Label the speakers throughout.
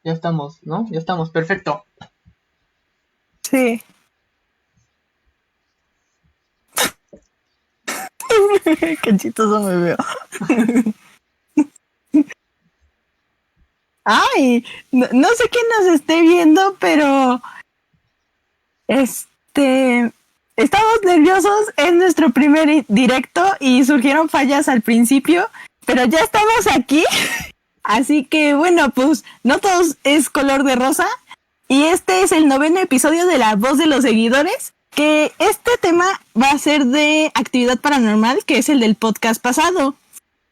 Speaker 1: Ya estamos, ¿no? Ya estamos, perfecto.
Speaker 2: Sí. Qué chistoso me veo. Ay, no sé quién nos esté viendo, pero estamos nerviosos. Es nuestro primer directo y surgieron fallas al principio, pero ya estamos aquí. Así que bueno, pues no todos es color de rosa. Y este es el 9º episodio de La Voz de los Seguidores, que este tema va a ser de actividad paranormal, que es el del podcast pasado.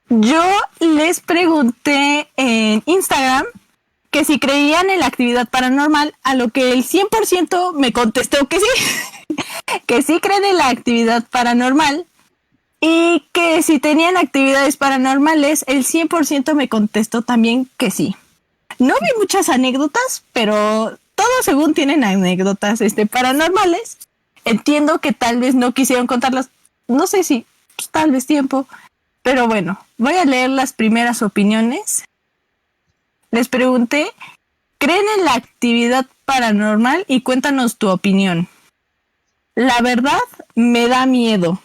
Speaker 2: Yo les pregunté en Instagram que si creían en la actividad paranormal, a lo que el 100% me contestó que sí, que sí creen en la actividad paranormal, y que si tenían actividades paranormales, el 100% me contestó también que sí. No vi muchas anécdotas, pero todos según tienen anécdotas paranormales. Entiendo que tal vez no quisieron contarlas, no sé si pues, tal vez tiempo, pero bueno, voy a leer las primeras opiniones. Les pregunté, ¿creen en la actividad paranormal? Y cuéntanos tu opinión. La verdad, me da miedo.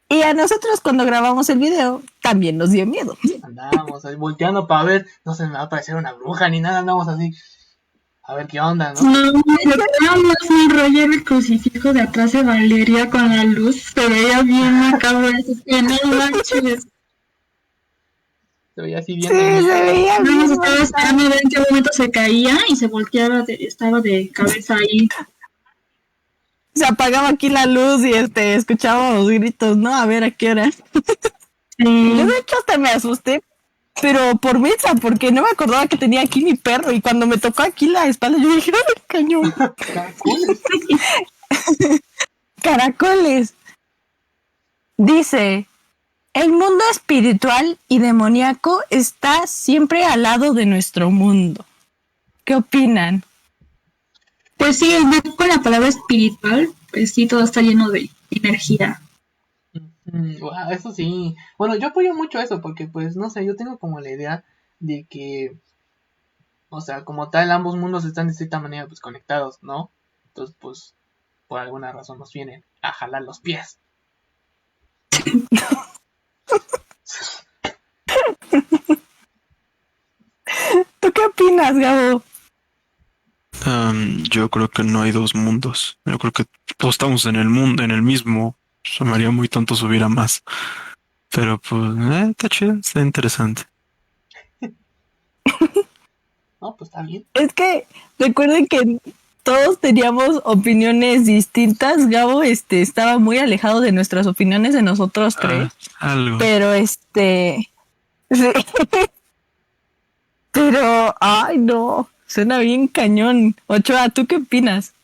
Speaker 2: Y a nosotros cuando grabamos el video, también nos dio miedo.
Speaker 1: Andábamos ahí volteando para ver, no se me va a parecer una bruja ni nada, andamos así, a ver qué onda, ¿no?
Speaker 3: No, nada más un rollo el crucifijo de atrás de Valeria con la luz. Se veía bien macabro eso, que no manches.
Speaker 1: Se veía así bien.
Speaker 2: Sí, se veía
Speaker 3: No,
Speaker 2: bien.
Speaker 3: estaba esperando a ver en qué momento se caía y se volteaba, estaba de cabeza ahí.
Speaker 2: Se apagaba aquí la luz y escuchábamos gritos, ¿no? A ver a qué hora. Yo de hecho hasta me asusté, pero por mensa, porque no me acordaba que tenía aquí mi perro, y cuando me tocó aquí la espalda, yo dije, ¡ay, cañón! Caracoles. Dice, el mundo espiritual y demoníaco está siempre al lado de nuestro mundo. ¿Qué opinan?
Speaker 3: Pues sí, con la palabra espiritual, pues sí, todo está lleno de energía.
Speaker 1: Wow, eso sí. Bueno, yo apoyo mucho eso porque, pues, no sé, yo tengo como la idea de que, o sea, como tal, ambos mundos están de cierta manera, pues, conectados, ¿no? Entonces, pues, por alguna razón nos vienen a jalar los pies.
Speaker 2: ¿Tú qué opinas, Gabo?
Speaker 4: Yo creo que no hay dos mundos. Yo creo que todos estamos en el mundo, en el mismo. Se me haría muy tonto subir a más. Pero pues, está chido, está interesante.
Speaker 1: No, pues está bien.
Speaker 2: Es que recuerden que todos teníamos opiniones distintas. Gabo estaba muy alejado de nuestras opiniones de nosotros tres.
Speaker 4: Algo.
Speaker 2: Pero sí. Pero, ay no, suena bien cañón. Ochoa, ¿tú qué opinas?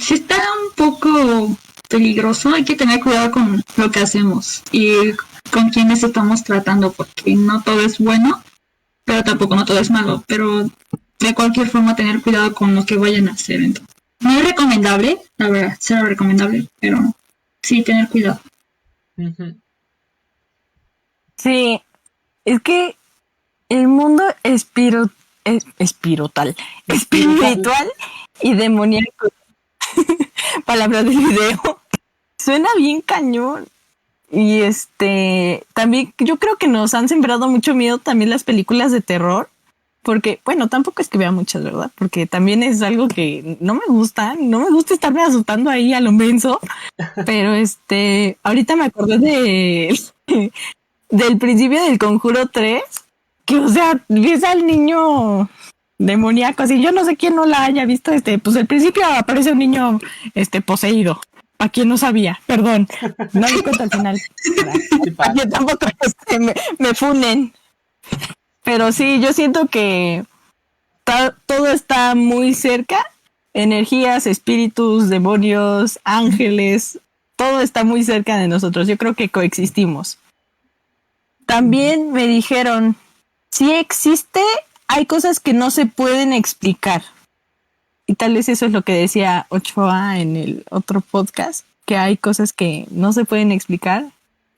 Speaker 3: Sí está un poco peligroso, hay que tener cuidado con lo que hacemos y con quienes estamos tratando, porque no todo es bueno, pero tampoco no todo es malo, pero de cualquier forma tener cuidado con lo que vayan a hacer. Entonces, no es recomendable, la verdad, será recomendable, pero sí tener cuidado.
Speaker 2: Sí, es que el mundo espiritual y demoníaco, palabra del video, suena bien cañón. Y también yo creo que nos han sembrado mucho miedo también las películas de terror, porque, bueno, tampoco es que vea muchas, ¿verdad? Porque también es algo que no me gusta estarme asustando ahí a lo menso, pero ahorita me acordé del principio del Conjuro 3, que, o sea, ves al niño demoníaco, así, yo no sé quién no la haya visto, pues al principio aparece un niño, poseído. A quien no sabía, perdón, no me cuento al final. Para que tampoco me funen. Pero sí, yo siento que todo está muy cerca. Energías, espíritus, demonios, ángeles, todo está muy cerca de nosotros. Yo creo que coexistimos. También me dijeron, si existe, hay cosas que no se pueden explicar. Y tal vez eso es lo que decía Ochoa en el otro podcast, que hay cosas que no se pueden explicar.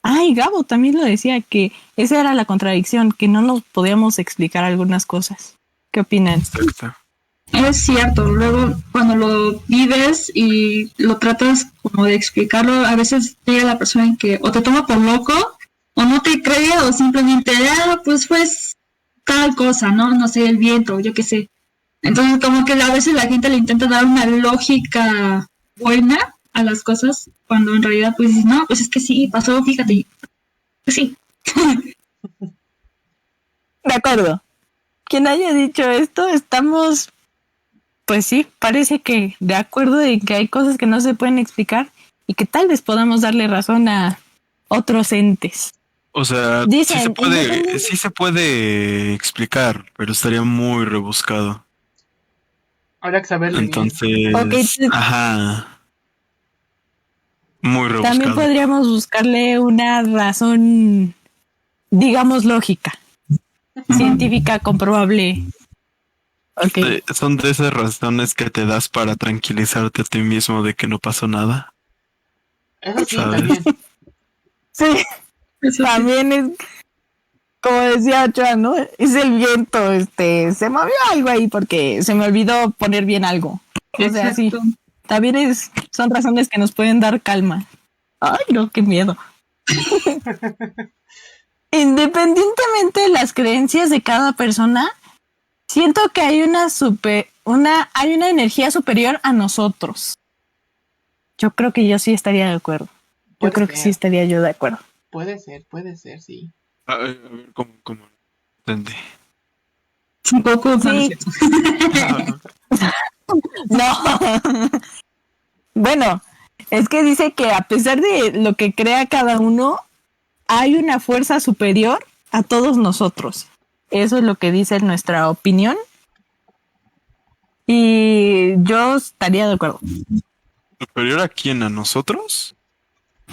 Speaker 2: Y Gabo también lo decía, que esa era la contradicción, que no nos podíamos explicar algunas cosas. ¿Qué opinan?
Speaker 4: Exacto.
Speaker 3: Es cierto, luego cuando lo vives y lo tratas como de explicarlo, a veces llega la persona en que o te toma por loco o no te cree o simplemente, pues fue tal cosa, ¿no? No sé, el viento, yo qué sé. Entonces como que a veces la gente le intenta dar una lógica buena a las cosas cuando en realidad pues dices, no, pues es que sí, pasó, fíjate, pues sí.
Speaker 2: De acuerdo. Quien haya dicho esto, estamos, pues sí, parece que de acuerdo en que hay cosas que no se pueden explicar y que tal vez podamos darle razón a otros entes.
Speaker 4: O sea,
Speaker 2: Dicen,
Speaker 4: sí se puede explicar, pero estaría muy rebuscado.
Speaker 1: Habrá que saberle bien.
Speaker 4: Entonces,
Speaker 2: Ok,
Speaker 4: ajá, muy
Speaker 2: también
Speaker 4: rebuscado.
Speaker 2: podríamos buscarle una razón, digamos, lógica, científica, comprobable. Ok.
Speaker 4: Son de esas razones que te das para tranquilizarte a ti mismo de que no pasó nada,
Speaker 1: Eso sí,
Speaker 4: ¿sabes?
Speaker 1: también.
Speaker 2: Sí,
Speaker 3: Eso sí.
Speaker 2: también es, como decía Ochoa, ¿no? Es el viento, se movió algo ahí porque se me olvidó poner bien algo. O sea, sí,
Speaker 3: Exacto.
Speaker 2: también son razones que nos pueden dar calma. Ay, no, qué miedo. Independientemente de las creencias de cada persona, siento que hay hay una energía superior a nosotros. Yo creo que yo sí estaría de acuerdo. Yo
Speaker 1: Puede
Speaker 2: creo que sí
Speaker 1: ser,
Speaker 2: estaría yo de acuerdo.
Speaker 1: puede ser, sí.
Speaker 4: A ver, ¿cómo? Entendí.
Speaker 3: Un poco, no, no es
Speaker 2: Sí,
Speaker 3: cierto.
Speaker 2: no. Bueno, es que dice que a pesar de lo que crea cada uno, hay una fuerza superior a todos nosotros. Eso es lo que dice nuestra opinión. Y yo estaría de acuerdo.
Speaker 4: ¿Superior a quién? ¿A nosotros?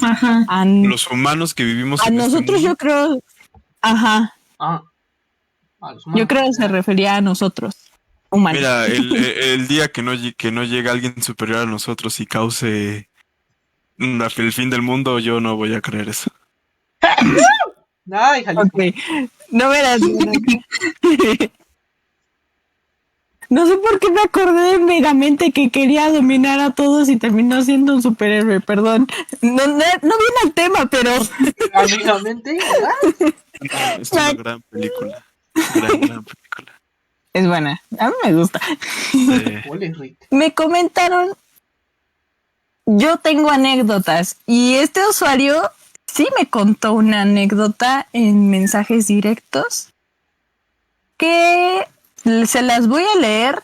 Speaker 3: Ajá.
Speaker 2: A,
Speaker 4: Los humanos que vivimos
Speaker 2: a
Speaker 4: en este
Speaker 2: nosotros
Speaker 4: mundo.
Speaker 2: yo creo, ajá,
Speaker 1: Ah, a los
Speaker 2: yo
Speaker 1: humanos.
Speaker 2: creo que se refería a nosotros, humanos.
Speaker 4: Mira, el día que no llegue alguien superior a nosotros y cause el fin del mundo, yo no voy a creer eso.
Speaker 1: Ay, Jalisco.
Speaker 2: Ok, no verás. No sé por qué me acordé de Megamente que quería dominar a todos y terminó siendo un superhéroe, perdón. No viene al tema, pero
Speaker 1: Amigamente, ¿verdad?
Speaker 4: Es una gran película. Gran película.
Speaker 2: es buena. A mí me gusta.
Speaker 1: Ole, Rick.
Speaker 2: Me comentaron, yo tengo anécdotas y este usuario sí me contó una anécdota en mensajes directos que se las voy a leer,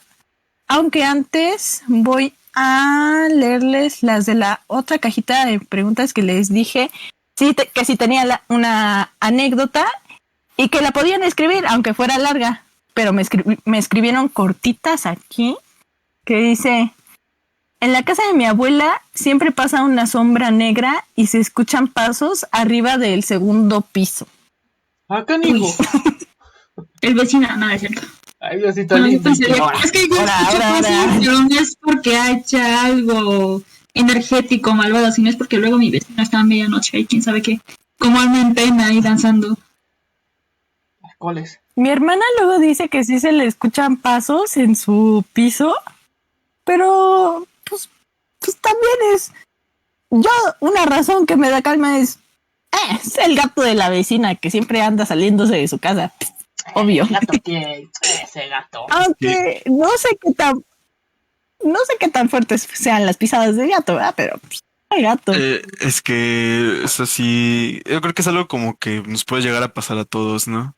Speaker 2: aunque antes voy a leerles las de la otra cajita de preguntas que les dije que si tenía una anécdota y que la podían escribir, aunque fuera larga, pero me escribieron cortitas aquí, que dice: en la casa de mi abuela siempre pasa una sombra negra y se escuchan pasos arriba del segundo piso.
Speaker 1: Acá, hijo.
Speaker 3: El vecino, no, es cierto.
Speaker 1: Ay, Diosito
Speaker 3: No, yo
Speaker 1: lindo.
Speaker 3: pensé,
Speaker 2: Ahora,
Speaker 3: es que yo
Speaker 2: ahora,
Speaker 3: escucho
Speaker 2: ahora,
Speaker 3: cosas,
Speaker 2: ahora.
Speaker 3: pero no es porque haya algo energético malvado, sino es porque luego mi vecino está a medianoche y quién sabe qué, como alma en pena ahí danzando.
Speaker 1: Coles.
Speaker 2: Mi hermana luego dice que sí se le escuchan pasos en su piso, pero pues también es... Yo, una razón que me da calma es el gato de la vecina que siempre anda saliéndose de su casa. Obvio.
Speaker 1: Gato, ¿qué? Ese gato.
Speaker 2: Aunque no sé qué tan fuertes sean las pisadas de gato, ¿verdad? Pero pues, el gato.
Speaker 4: Es que eso sí, yo creo que es algo como que nos puede llegar a pasar a todos, ¿no?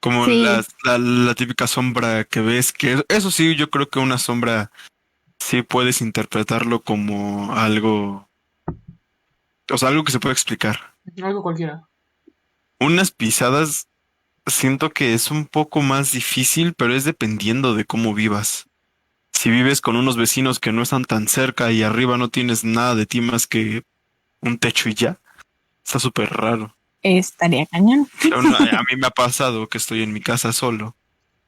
Speaker 4: Como
Speaker 2: Sí.
Speaker 4: la típica sombra que ves, que eso sí, yo creo que una sombra sí puedes interpretarlo como algo, o sea, algo que se puede explicar.
Speaker 1: Algo cualquiera.
Speaker 4: Unas pisadas siento que es un poco más difícil, pero es dependiendo de cómo vivas. Si vives con unos vecinos que no están tan cerca y arriba no tienes nada de ti más que un techo y ya, está súper raro.
Speaker 2: Estaría cañón.
Speaker 4: A mí me ha pasado que estoy en mi casa solo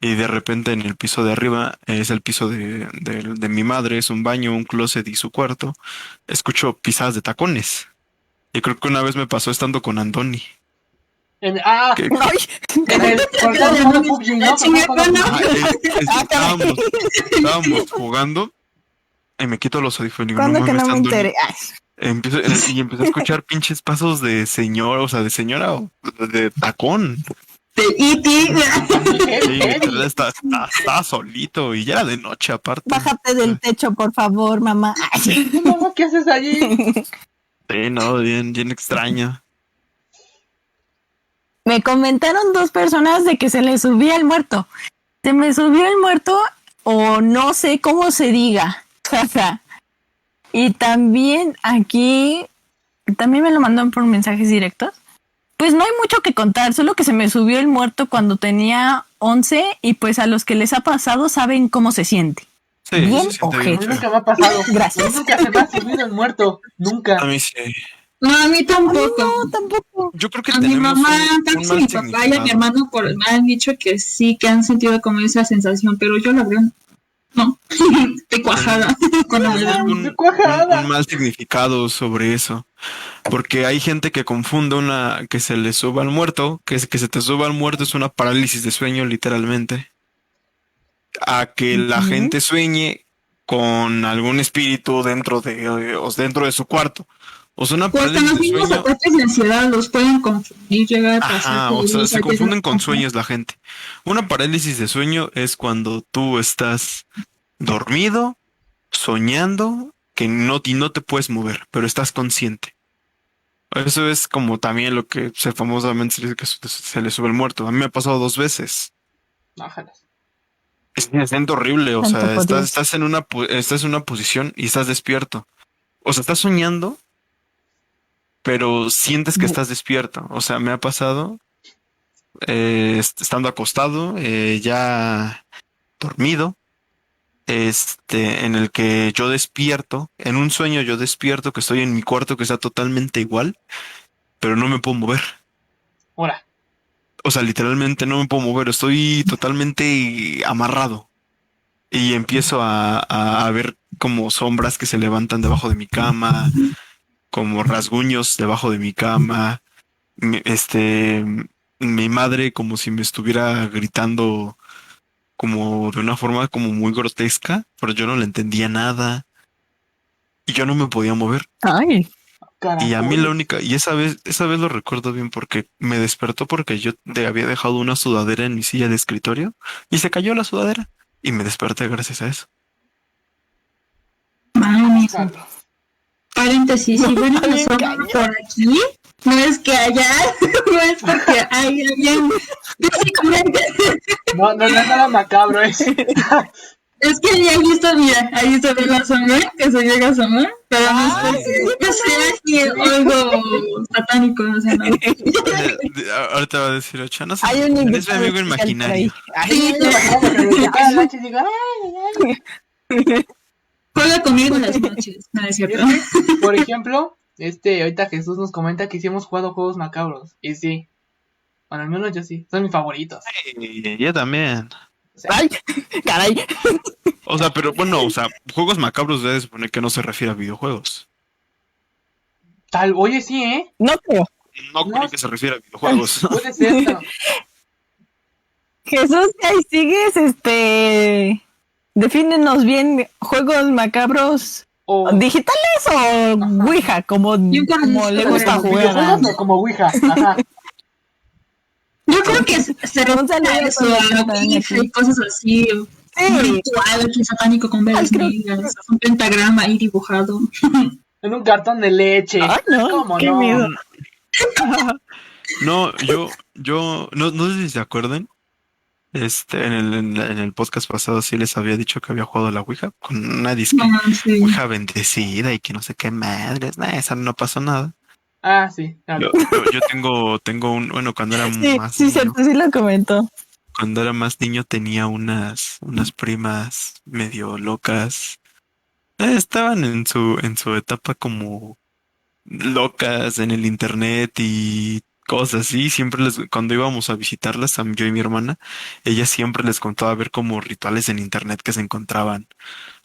Speaker 4: y de repente en el piso de arriba es el piso de mi madre, es un baño, un closet y su cuarto. Escucho pisadas de tacones. Y creo que una vez me pasó estando con Andoni. Que-
Speaker 2: Ay,
Speaker 1: En el, cuando estábamos jugando PUBG, ¿no?
Speaker 3: Chinga,
Speaker 1: Cuando
Speaker 3: ¿no?
Speaker 4: estábamos jugando y me quito los audífonos y digo, no
Speaker 2: ¿cuándo que
Speaker 4: mames,
Speaker 2: no me
Speaker 4: ando en-
Speaker 2: enteré? Ay,
Speaker 4: empecé a escuchar pinches pasos de señor, o sea, de señora o de tacón.
Speaker 3: De E.T.
Speaker 4: Sí, literal, estaba solito y ya era de noche aparte.
Speaker 2: bájate del techo, por favor, mamá. Ay.
Speaker 1: mamá, ¿qué haces allí?
Speaker 4: Sí, no, bien extraño.
Speaker 2: Me comentaron 2 personas de que se les subía el muerto. Se me subió el muerto o no sé cómo se diga. Jaja. Y también aquí, también me lo mandaron por mensajes directos. Pues no hay mucho que contar, solo que se me subió el muerto cuando tenía 11 y pues a los que les ha pasado saben cómo se siente.
Speaker 4: Sí,
Speaker 2: Bien
Speaker 4: se siente
Speaker 1: A
Speaker 4: bien
Speaker 1: mí
Speaker 4: feo.
Speaker 1: nunca me ha pasado.
Speaker 2: Gracias.
Speaker 1: A mí nunca se me ha subido el muerto. Nunca.
Speaker 4: A mí sí.
Speaker 3: No, a mí
Speaker 2: Ay,
Speaker 3: tampoco.
Speaker 2: no, tampoco.
Speaker 4: Yo creo que
Speaker 3: A mi
Speaker 4: tenemos
Speaker 3: mamá,
Speaker 4: un
Speaker 3: tanto
Speaker 4: mal
Speaker 3: mi papá y a mi
Speaker 4: significado.
Speaker 3: hermano me han dicho que sí, que han sentido como esa sensación, pero yo la verdad no. De cuajada. Cuando me
Speaker 4: Tenemos
Speaker 3: dan.
Speaker 1: De cuajada.
Speaker 4: un mal significado sobre eso. Porque hay gente que confunde que se le suba al muerto, que se te suba al muerto es una parálisis de sueño, literalmente. A que la
Speaker 2: Ujú.
Speaker 4: gente sueñe con algún espíritu dentro de su cuarto. O sea, una
Speaker 3: Pues hasta
Speaker 4: parálisis
Speaker 3: los
Speaker 4: de
Speaker 3: mismos
Speaker 4: sueño.
Speaker 3: ataques de ansiedad los pueden confundir, llegar a pasar.
Speaker 4: Ajá, o sea, se confunden con sueños la gente. Una parálisis de sueño es cuando tú estás dormido, soñando, que y no te puedes mover, pero estás consciente. Eso es como también lo que se famosamente se dice que se le sube el muerto. A mí me ha pasado 2 veces.
Speaker 1: Ájalas.
Speaker 4: Se siente horrible, o
Speaker 2: Santo
Speaker 4: sea,
Speaker 2: por Dios.
Speaker 4: estás en una posición y estás despierto. O sea, estás soñando, pero sientes que estás despierto. O sea, me ha pasado estando acostado, ya dormido, en el que yo despierto, en un sueño yo despierto que estoy en mi cuarto que está totalmente igual, pero no me puedo mover.
Speaker 1: Ahora.
Speaker 4: O sea, literalmente no me puedo mover, estoy totalmente amarrado. Y empiezo a ver como sombras que se levantan debajo de mi cama, como rasguños debajo de mi cama. Mi- Este, mi madre como si me estuviera gritando como de una forma como muy grotesca, pero yo no le entendía nada y yo no me podía mover.
Speaker 2: Ay,
Speaker 4: Y a mí la
Speaker 1: Caracoles.
Speaker 4: única, y esa vez lo recuerdo bien porque me despertó porque había dejado una sudadera en mi silla de escritorio y se cayó la sudadera y me desperté gracias a eso.
Speaker 3: Madre mía.
Speaker 1: Carlos.
Speaker 3: Paréntesis, si ven
Speaker 2: Bien
Speaker 3: una sombra
Speaker 2: cañón.
Speaker 3: por aquí, no es que haya, no es porque hay alguien físicamente.
Speaker 1: No es nada macabro, es.
Speaker 3: Es que ahí se ve la sombra, que se llega a asomar, pero no es porque no sea ni algo satánico, no sé, no.
Speaker 4: Ahorita va a decir Ocha, no sé,
Speaker 2: hay un
Speaker 4: es mi
Speaker 2: invitado
Speaker 4: amigo
Speaker 2: especial por ahí.
Speaker 4: imaginario.
Speaker 2: Ay,
Speaker 3: Sí,
Speaker 1: Me imagino que me tocara el lanche y diga, ay.
Speaker 3: juega conmigo en las noches, no es
Speaker 1: Y
Speaker 3: cierto.
Speaker 1: es que, por ejemplo, ahorita Jesús nos comenta que sí hemos jugado juegos macabros. Y sí. Bueno, al menos yo sí. Son mis favoritos.
Speaker 4: Y yo también.
Speaker 1: O sea,
Speaker 2: ay, caray.
Speaker 4: O sea, pero bueno, o sea, juegos macabros debe suponer que no se refiere a videojuegos.
Speaker 1: oye, sí, ¿eh?
Speaker 2: No creo.
Speaker 4: No
Speaker 1: No.
Speaker 4: creo que se refiere a videojuegos.
Speaker 1: Puede ser, pero...
Speaker 2: Jesús, ahí sigues, defínenos bien juegos macabros
Speaker 1: O...
Speaker 2: digitales o Ouija, como
Speaker 3: Yo
Speaker 2: le
Speaker 3: conozco
Speaker 2: gusta
Speaker 3: de
Speaker 2: jugar.
Speaker 1: videojuegos o como Ouija. Ajá.
Speaker 3: Yo creo que se
Speaker 2: Un saludo
Speaker 3: refiere a eso,
Speaker 2: a todos
Speaker 3: a
Speaker 2: los que están
Speaker 3: Ouija
Speaker 2: aquí.
Speaker 3: y cosas así, un
Speaker 2: Sí,
Speaker 3: ritual aquí satánico con velas
Speaker 2: creo-
Speaker 3: negras, un pentagrama ahí dibujado.
Speaker 1: En un cartón de leche.
Speaker 2: ay, no,
Speaker 1: ¿Cómo
Speaker 2: qué
Speaker 1: no?
Speaker 2: miedo.
Speaker 4: No, no sé si se acuerdan. En el podcast pasado sí les había dicho que había jugado a la Ouija con una disque
Speaker 3: No, sí.
Speaker 4: Ouija bendecida y que no sé qué madres. Nah, esa no pasó nada.
Speaker 1: Ah, sí. Claro.
Speaker 4: Yo tengo un, cuando era
Speaker 2: Sí,
Speaker 4: más
Speaker 2: sí,
Speaker 4: niño,
Speaker 2: cierto, sí lo comentó.
Speaker 4: cuando era más niño tenía unas primas medio locas. Estaban en su etapa como locas en el internet y cosas así. Cuando íbamos a visitarlas, yo y mi hermana, ella siempre les contaba ver como rituales en internet que se encontraban.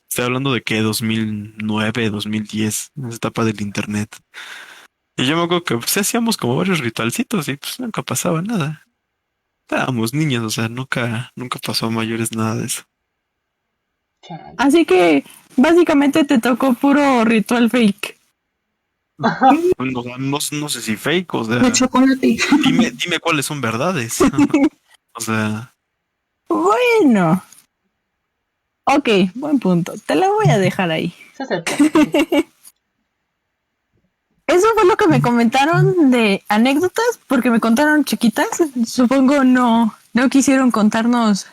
Speaker 4: Estoy hablando de que 2009, 2010, en esa etapa del internet. Y yo me acuerdo que pues, hacíamos como varios ritualcitos y pues nunca pasaba nada. Estábamos niños, o sea, nunca pasó a mayores nada de eso.
Speaker 1: Chale.
Speaker 2: Así que básicamente te tocó puro ritual fake.
Speaker 4: No sé si fake, o sea,
Speaker 3: De chocolate.
Speaker 4: dime cuáles son verdades. O sea,
Speaker 2: Bueno. Ok, buen punto. Te la voy a dejar ahí.
Speaker 1: Se acepta.
Speaker 2: Eso fue lo que me comentaron de anécdotas, porque me contaron chiquitas. Supongo no quisieron contarnos,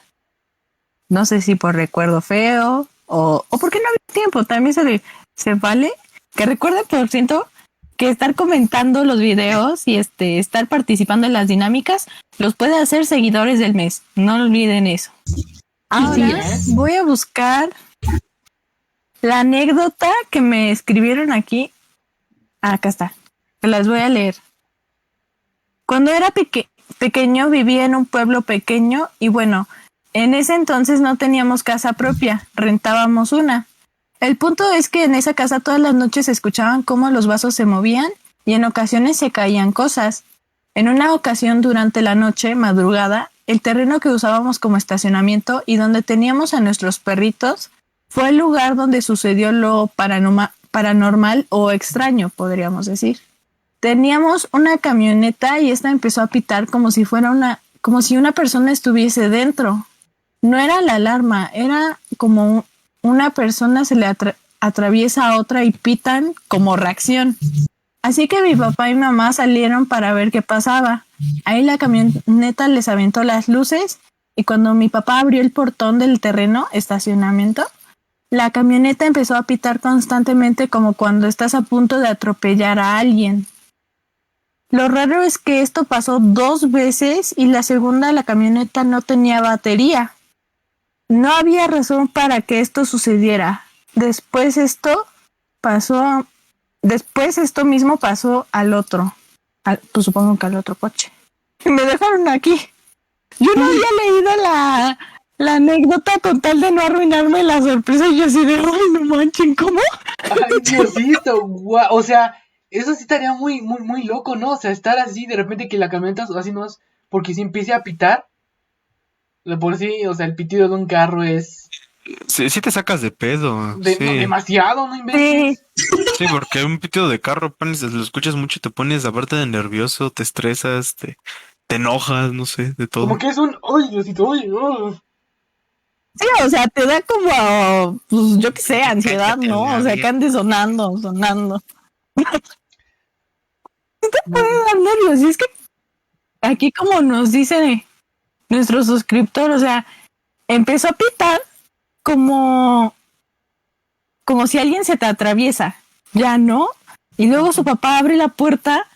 Speaker 2: no sé si por recuerdo feo o porque no había tiempo. También se vale que recuerden, por ciento, que estar comentando los videos y estar participando en las dinámicas los puede hacer seguidores del mes. No olviden eso. Ahora
Speaker 1: es.
Speaker 2: voy a buscar la anécdota que me escribieron aquí. Acá está. Te las voy a leer. Cuando era pequeño vivía en un pueblo pequeño y bueno, en ese entonces no teníamos casa propia, rentábamos una. El punto es que en esa casa todas las noches se escuchaban cómo los vasos se movían y en ocasiones se caían cosas. En una ocasión durante la noche, madrugada, el terreno que usábamos como estacionamiento y donde teníamos a nuestros perritos fue el lugar donde sucedió lo paranormal o extraño, podríamos decir. Teníamos una camioneta y esta empezó a pitar como si una persona estuviese dentro. No era la alarma, era como una persona se le atraviesa a otra y pitan como reacción. Así que mi papá y mamá salieron para ver qué pasaba. Ahí la camioneta les aventó las luces y cuando mi papá abrió el portón del terreno, estacionamiento, la camioneta empezó a pitar constantemente como cuando estás a punto de atropellar a alguien. Lo raro es que esto pasó 2 veces y la segunda la camioneta no tenía batería. No había razón para que esto sucediera. Después esto mismo pasó al otro. Pues supongo que al otro coche. Y me dejaron aquí. Yo no había leído la anécdota con tal de no arruinarme la sorpresa y yo así de, ay, no manchen, ¿cómo?
Speaker 1: Ay, Diosito, guau. O sea, eso sí estaría muy, muy, muy loco, ¿no? O sea, estar así de repente que la camioneta así no es, porque si empiece a pitar, de por sí, o sea, el pitido de un carro es
Speaker 4: sí te sacas de pedo.
Speaker 1: no,
Speaker 4: Sí,
Speaker 1: demasiado, ¿no inventes?
Speaker 4: sí, porque un pitido de carro, lo escuchas mucho y te pones aparte de nervioso, te estresas, te enojas, no sé, de todo.
Speaker 1: Como que es un, ay, Diosito, ay,
Speaker 2: Sí, o sea, te da como, pues yo qué sé, ansiedad, ¿no? O sea, que ande sonando. Puede dar nervios. Y es que aquí como nos dice nuestro suscriptor, o sea, empezó a pitar como si alguien se te atraviesa, ya no. Y luego su papá abre la puerta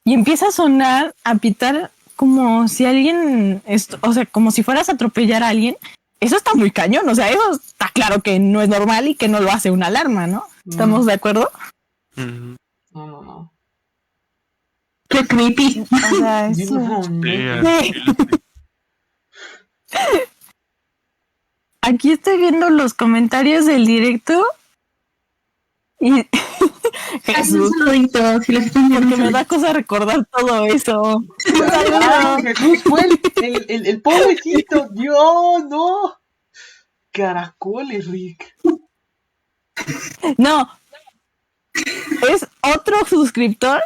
Speaker 2: y empieza a sonar, a pitar como si alguien, o sea, como si fueras a atropellar a alguien. Eso está muy cañón, o sea, eso está claro que no es normal y que no lo hace una alarma, ¿no? ¿Estamos de acuerdo?
Speaker 4: Ujú.
Speaker 1: No.
Speaker 3: Qué creepy.
Speaker 2: O sea,
Speaker 1: Sí,
Speaker 2: eso...
Speaker 1: no.
Speaker 2: Sí. Aquí estoy viendo los comentarios del directo y
Speaker 3: Ay,
Speaker 2: Jesús,
Speaker 3: un saludito, si les están viendo.
Speaker 2: porque me da cosa recordar todo eso. Un
Speaker 1: Ay,
Speaker 2: saludo.
Speaker 1: Jesús fue el pobrecito, Dios, no. Caracoles, Rick.
Speaker 2: No, es otro suscriptor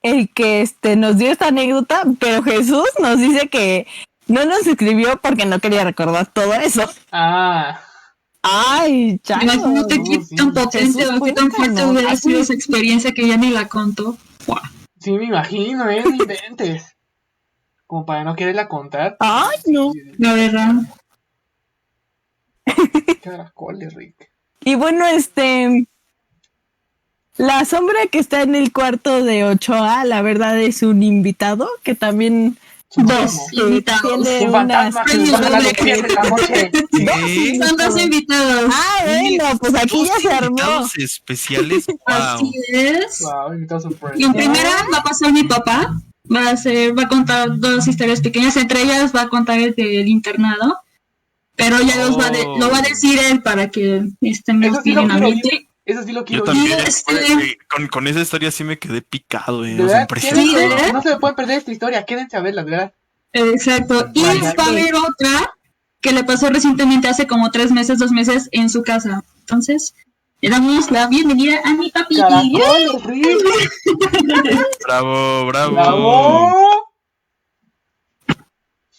Speaker 2: el que nos dio esta anécdota, pero Jesús nos dice que no nos escribió porque no quería recordar todo eso.
Speaker 1: Ah,
Speaker 2: Ay, chao.
Speaker 3: Imagínate qué
Speaker 1: sí.
Speaker 3: tan potente
Speaker 2: Jesús,
Speaker 3: o qué tan fuerte
Speaker 2: cuéntanos.
Speaker 3: hubiera sido esa experiencia que ya ni la contó. Guau.
Speaker 1: sí me imagino, no inventes. Como para no quererla contar.
Speaker 2: Ay, no.
Speaker 3: La verdad.
Speaker 1: Caracoles, Rick.
Speaker 2: Y bueno, la sombra que está en el cuarto de Ochoa, la verdad es un invitado que también
Speaker 3: Dos invitados.
Speaker 2: tiene
Speaker 1: Un
Speaker 2: unas...
Speaker 1: fantasma que nos baja la alegría de la noche.
Speaker 4: ¿Qué?
Speaker 3: Son dos invitados.
Speaker 2: Ah, bueno, pues aquí ya se armó.
Speaker 4: Invitados especiales. Wow.
Speaker 3: Así es.
Speaker 1: Wow, invitado sorpresa.
Speaker 3: Y en primera va a pasar mi papá. Va a contar 2 historias pequeñas. Entre ellas va a contar el del internado. Pero ya lo va a decir él para que estemos
Speaker 1: Eso sí
Speaker 3: bien
Speaker 1: lo
Speaker 3: en
Speaker 1: quiero
Speaker 3: ambiente.
Speaker 1: Eso sí lo
Speaker 4: Yo
Speaker 1: quiero
Speaker 4: también,
Speaker 1: ver.
Speaker 4: con esa historia sí me quedé picado,
Speaker 1: De
Speaker 4: o sea,
Speaker 1: verdad,
Speaker 4: impresionante.
Speaker 1: quédense,
Speaker 3: ¿eh?
Speaker 1: no se le pueden perder esta historia, quédense a verla, de verdad.
Speaker 3: Exacto. Y
Speaker 1: Vale.
Speaker 3: va a haber otra que le pasó recientemente, hace como 3 meses, 2 meses, en su casa. Entonces, le damos la bienvenida a mi papi.
Speaker 1: Caracol, Rick.
Speaker 4: Bravo, bravo.
Speaker 1: ¡Bravo!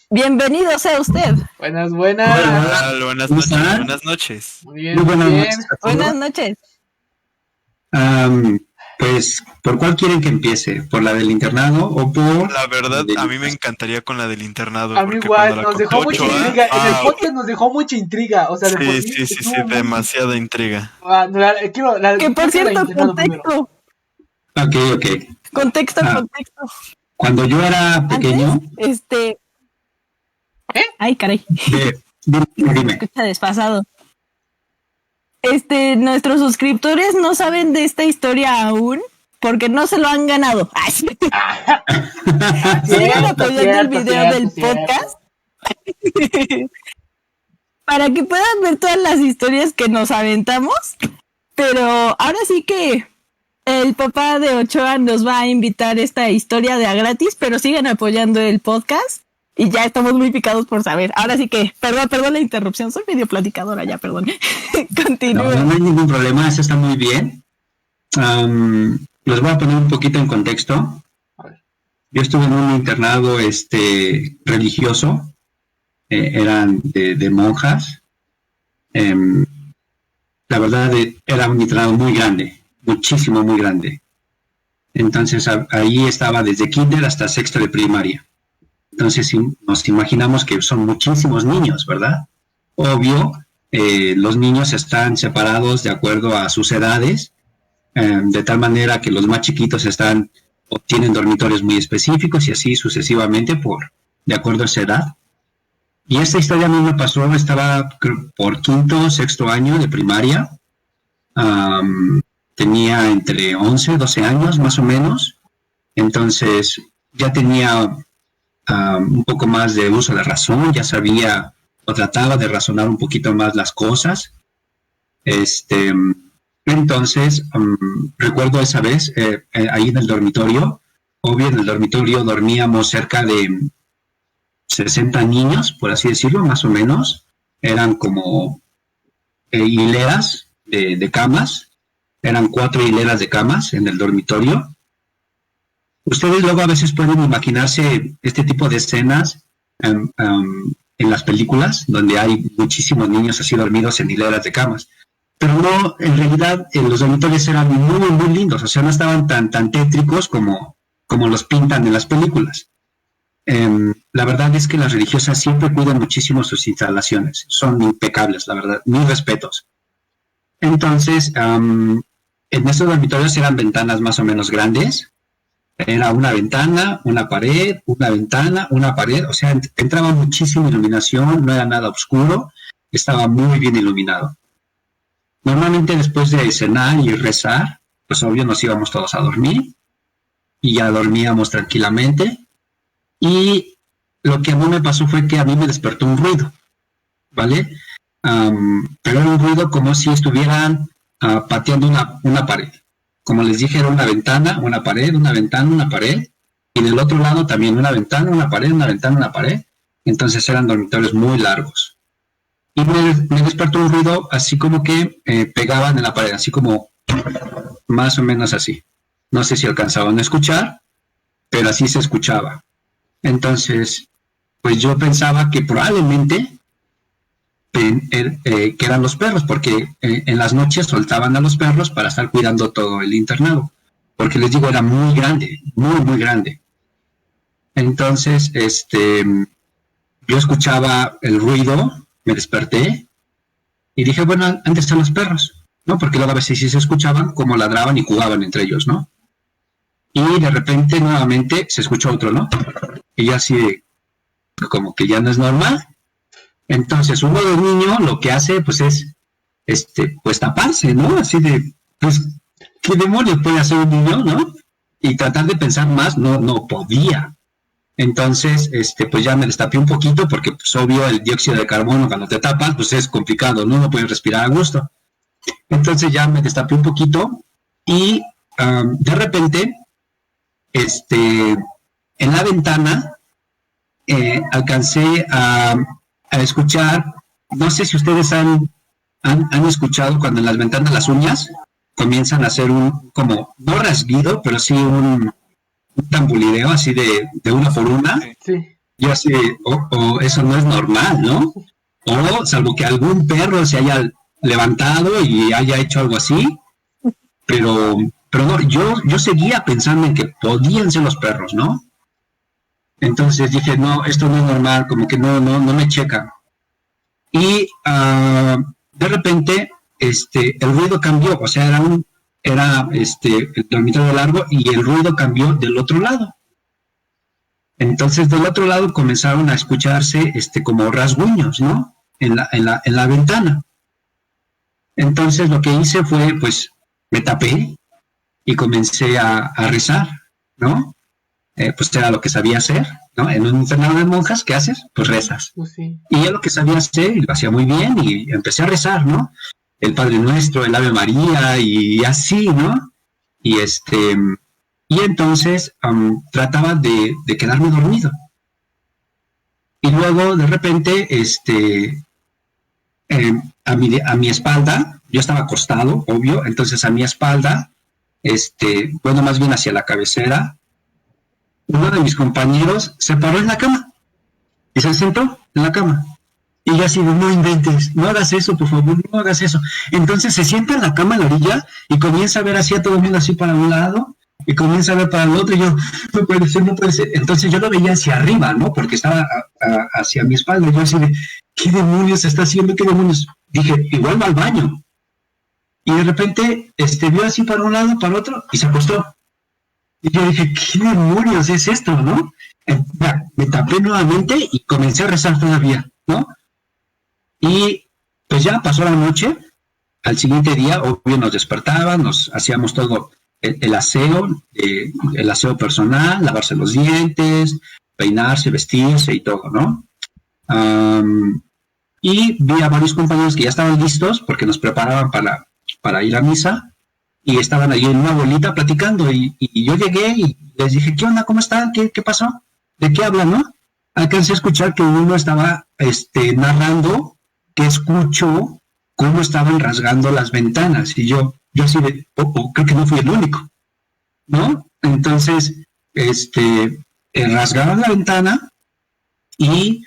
Speaker 2: Bienvenido sea usted.
Speaker 1: Buenas,
Speaker 4: ¿Qué
Speaker 1: buenas.
Speaker 4: tal? Buenas
Speaker 5: ¿Cómo
Speaker 4: noches,
Speaker 5: están?
Speaker 4: buenas noches.
Speaker 1: Muy bien,
Speaker 5: Muy buenas
Speaker 1: bien.
Speaker 5: noches a todos.
Speaker 2: Buenas noches.
Speaker 5: Pues, ¿por cuál quieren que empiece? ¿Por la del internado o por...?
Speaker 4: La verdad,
Speaker 5: del-
Speaker 4: a mí me encantaría con la del internado.
Speaker 1: A mí
Speaker 4: porque
Speaker 1: igual,
Speaker 4: cuando la
Speaker 1: nos dejó
Speaker 4: contó
Speaker 1: mucha
Speaker 4: Ochoa,
Speaker 1: intriga. En el
Speaker 4: ah,
Speaker 1: podcast nos dejó mucha intriga. O sea, de por
Speaker 4: sí,
Speaker 1: sí.
Speaker 4: sí, sí, sí,
Speaker 1: estuvo muy-
Speaker 4: demasiada intriga.
Speaker 1: No,
Speaker 2: Que por cierto,
Speaker 1: primero.
Speaker 5: Ok.
Speaker 2: Contexto.
Speaker 5: Cuando yo era pequeño...
Speaker 2: Antes,
Speaker 1: ¿Eh?
Speaker 2: Ay, caray.
Speaker 5: Dime.
Speaker 2: Escucha desfasado. Nuestros suscriptores no saben de esta historia aún porque no se lo han ganado. Ay, sí. Sigan apoyando el video del podcast para que puedan ver todas las historias que nos aventamos. Pero ahora sí que el papá de Ochoa nos va a invitar esta historia de a gratis, pero sigan apoyando el podcast. Y ya estamos muy picados por saber. Ahora sí que, perdón la interrupción, soy medio platicadora ya, perdón. Continúa.
Speaker 5: No hay ningún problema, eso está muy bien. Los voy a poner un poquito en contexto. Yo estuve en un internado religioso. Eran de monjas. La verdad, era un internado muy grande, muchísimo, muy grande. Entonces, ahí estaba desde kinder hasta sexto de primaria. Entonces nos imaginamos que son muchísimos niños, ¿verdad? Obvio, los niños están separados de acuerdo a sus edades, de tal manera que los más chiquitos tienen dormitorios muy específicos y así sucesivamente de acuerdo a esa edad. Y esta historia a mí me pasó, estaba por quinto, sexto año de primaria, tenía entre 11, 12 años más o menos, entonces ya tenía un poco más de uso de razón, ya sabía o trataba de razonar un poquito más las cosas. Entonces, recuerdo esa vez, ahí en el dormitorio, obvio en el dormitorio dormíamos cerca de 60 niños, por así decirlo, más o menos. Eran como hileras de camas, eran 4 hileras de camas en el dormitorio. Ustedes luego a veces pueden imaginarse este tipo de escenas en las películas, donde hay muchísimos niños así dormidos en hileras de camas. Pero no, en realidad los dormitorios eran muy, muy lindos, o sea, no estaban tan tétricos como los pintan en las películas. La verdad es que las religiosas siempre cuidan muchísimo sus instalaciones, son impecables, la verdad, mis respetos. Entonces, en estos dormitorios eran ventanas más o menos grandes. Era una ventana, una pared, una ventana, una pared, o sea, entraba muchísima iluminación, no era nada oscuro, estaba muy bien iluminado. Normalmente después de cenar y rezar, pues obvio nos íbamos todos a dormir y ya dormíamos tranquilamente. Y lo que a mí me pasó fue que a mí me despertó un ruido, ¿vale? Pero era un ruido como si estuvieran pateando una pared. Como les dije, era una ventana, una pared, una ventana, una pared. Y del otro lado también una ventana, una pared, una ventana, una pared. Entonces eran dormitorios muy largos. Y me despertó un ruido así como que pegaban en la pared, así como más o menos así. No sé si alcanzaban a escuchar, pero así se escuchaba. Entonces, pues yo pensaba que probablemente que eran los perros, porque en las noches soltaban a los perros para estar cuidando todo el internado, porque les digo, era muy grande, muy, muy grande. Entonces, yo escuchaba el ruido, me desperté y dije, bueno, antes están los perros, ¿no? Porque luego a veces sí se escuchaban como ladraban y jugaban entre ellos, ¿no? Y de repente nuevamente se escuchó otro, ¿no? Y yo así, como que ya no es normal. Entonces uno de niño lo que hace pues es pues taparse, ¿no? Así de, pues, ¿qué demonios puede hacer un niño, no? Y tratar de pensar más, no podía. Entonces, pues ya me destapé un poquito porque, pues, obvio, el dióxido de carbono cuando te tapas, pues es complicado, ¿no? No puedes respirar a gusto. Entonces ya me destapé un poquito y de repente, en la ventana alcancé a escuchar, no sé si ustedes han escuchado cuando en las ventanas las uñas comienzan a hacer un, como, no rasguido, pero sí un tambulideo así de una por una.
Speaker 1: Sí.
Speaker 5: Y así, eso no es normal, ¿no? O salvo que algún perro se haya levantado y haya hecho algo así, pero no, yo seguía pensando en que podían ser los perros, ¿no? Entonces dije, no, esto no es normal, como que no me checa. Y de repente, el ruido cambió, o sea, era el dormitorio largo y el ruido cambió del otro lado. Entonces del otro lado comenzaron a escucharse como rasguños, ¿no? En la ventana. Entonces lo que hice fue, pues, me tapé y comencé a rezar, ¿no? Pues era lo que sabía hacer, ¿no? En un internado de monjas, ¿qué haces? Pues rezas.
Speaker 1: Pues sí.
Speaker 5: Y yo lo que sabía hacer, y lo hacía muy bien, y empecé a rezar, ¿no? El Padre Nuestro, el Ave María, y así, ¿no? Y entonces trataba de quedarme dormido. Y luego, de repente, a mi espalda, yo estaba acostado, obvio, entonces a mi espalda, bueno, más bien hacia la cabecera, uno de mis compañeros se paró en la cama y se sentó en la cama. Y yo así, no inventes, no hagas eso, por favor, no hagas eso. Entonces se sienta en la cama a la orilla y comienza a ver así a todo el mundo así para un lado y comienza a ver para el otro y yo, no puede ser, no puede ser. Entonces yo lo veía hacia arriba, ¿no? Porque estaba hacia mi espalda. Yo así de, ¿qué demonios está haciendo? ¿Qué demonios? Dije, igual va al baño. Y de repente vio así para un lado, para el otro y se acostó. Y yo dije, ¿qué demonios es esto, no? Me tapé nuevamente y comencé a rezar todavía, ¿no? Y pues ya pasó la noche. Al siguiente día, obvio, nos despertaban, nos hacíamos todo el aseo personal, lavarse los dientes, peinarse, vestirse y todo, ¿no? Y vi a varios compañeros que ya estaban listos porque nos preparaban para ir a misa y estaban ahí en una bolita platicando y yo llegué y les dije, ¿qué onda? ¿Cómo están? ¿Qué pasó? ¿De qué hablan, no? Alcancé a escuchar que uno estaba narrando que escuchó cómo estaban rasgando las ventanas y yo así de, creo que no fui el único, ¿no? Entonces, rasgaron la ventana y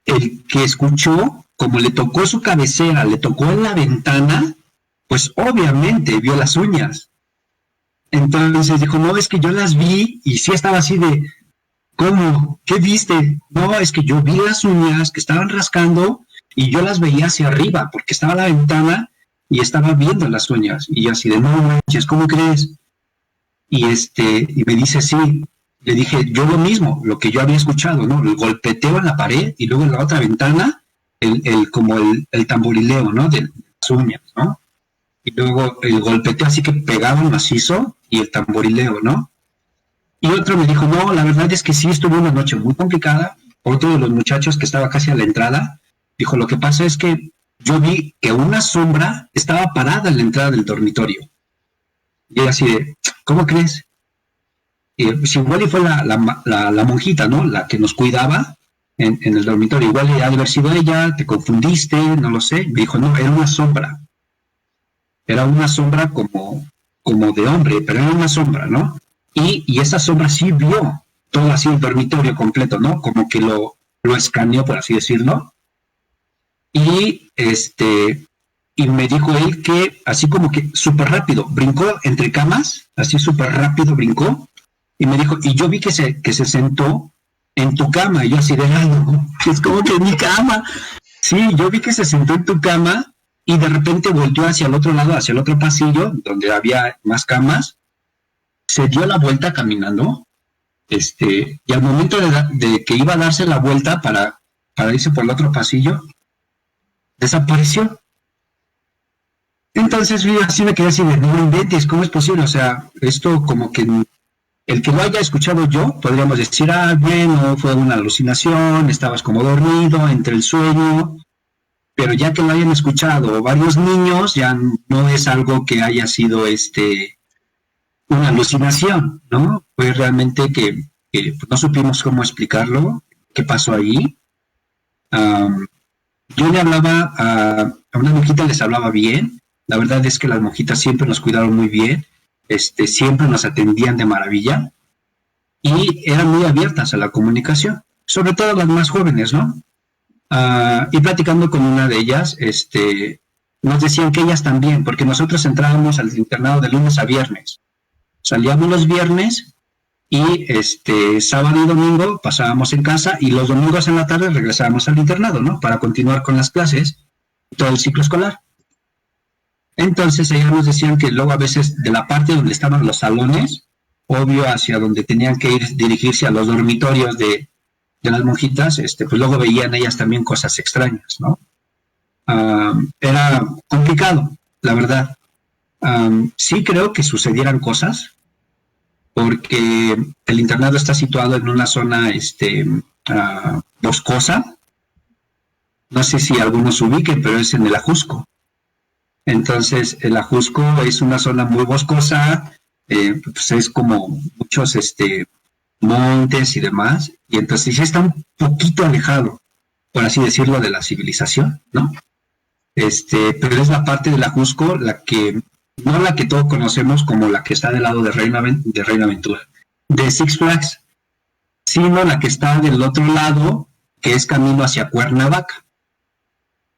Speaker 5: el que escuchó, como le tocó su cabecera, le tocó en la ventana, pues obviamente vio las uñas. Entonces dijo, no, es que yo las vi y sí estaba así de, ¿cómo? ¿Qué viste? No, es que yo vi las uñas que estaban rascando y yo las veía hacia arriba porque estaba la ventana y estaba viendo las uñas. Y yo así de, no manches, ¿cómo crees? Y me dice, sí. Le dije, yo lo mismo, lo que yo había escuchado, ¿no? El golpeteo en la pared y luego en la otra ventana, el tamborileo, ¿no? De las uñas, ¿no? Y luego el golpeteo así que pegaba el macizo y el tamborileo, ¿no? Y otro me dijo, no, la verdad es que sí estuvo una noche muy complicada. Otro de los muchachos que estaba casi a la entrada dijo, lo que pasa es que yo vi que una sombra estaba parada en la entrada del dormitorio. Y así de, ¿cómo crees? Y pues igual y fue la monjita, ¿no? La que nos cuidaba en el dormitorio. Igual ha de haber sido ella, te confundiste, no lo sé. Me dijo, no, era una sombra. Era una sombra como de hombre, pero era una sombra, ¿no? Y esa sombra sí vio todo así el dormitorio completo, ¿no? Como que lo escaneó, por así decirlo. Y y me dijo él que así como que súper rápido, brincó entre camas, así súper rápido brincó, y me dijo, y yo vi que se sentó en tu cama, y yo así de, no, es como que en mi cama. Sí, yo vi que se sentó en tu cama, y de repente volteó hacia el otro lado, hacia el otro pasillo, donde había más camas, se dio la vuelta caminando, y al momento de que iba a darse la vuelta para irse por el otro pasillo, desapareció. Entonces yo así me quedé así de, no inventes, ¿cómo es posible? O sea, esto como que el que lo haya escuchado yo, podríamos decir, bueno, fue una alucinación, estabas como dormido entre el sueño, pero ya que lo hayan escuchado varios niños, ya no es algo que haya sido una alucinación, ¿no? Fue realmente que no supimos cómo explicarlo, qué pasó ahí. Yo le hablaba a una monjita, les hablaba bien. La verdad es que las monjitas siempre nos cuidaron muy bien, siempre nos atendían de maravilla y eran muy abiertas a la comunicación, sobre todo las más jóvenes, ¿no? Y platicando con una de ellas, nos decían que ellas también, porque nosotros entrábamos al internado de lunes a viernes. Salíamos los viernes y sábado y domingo pasábamos en casa y los domingos en la tarde regresábamos al internado, ¿no? Para continuar con las clases, todo el ciclo escolar. Entonces ellas nos decían que luego a veces de la parte donde estaban los salones, obvio hacia donde tenían que dirigirse a los dormitorios de las monjitas, pues luego veían ellas también cosas extrañas, ¿no? Era complicado, la verdad. Sí creo que sucedieran cosas, porque el internado está situado en una zona boscosa. No sé si algunos ubiquen, pero es en el Ajusco. Entonces, el Ajusco es una zona muy boscosa, pues es como muchos montes y demás, y entonces ya está un poquito alejado, por así decirlo, de la civilización, ¿no? Pero es la parte del Ajusco la que, no la que todos conocemos como la que está del lado de Reina Aventura, de Six Flags, sino la que está del otro lado, que es camino hacia Cuernavaca.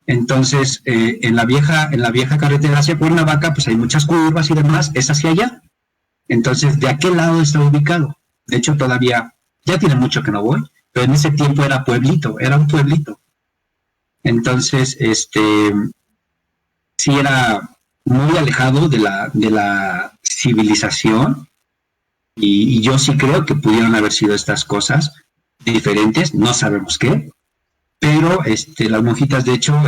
Speaker 5: Entonces, en la vieja carretera hacia Cuernavaca, pues hay muchas curvas y demás, es hacia allá. Entonces, de aquel lado está ubicado. De hecho, todavía, ya tiene mucho que no voy, pero en ese tiempo era un pueblito. Entonces, sí era muy alejado de la civilización, y yo sí creo que pudieron haber sido estas cosas diferentes, no sabemos qué, pero las monjitas, de hecho,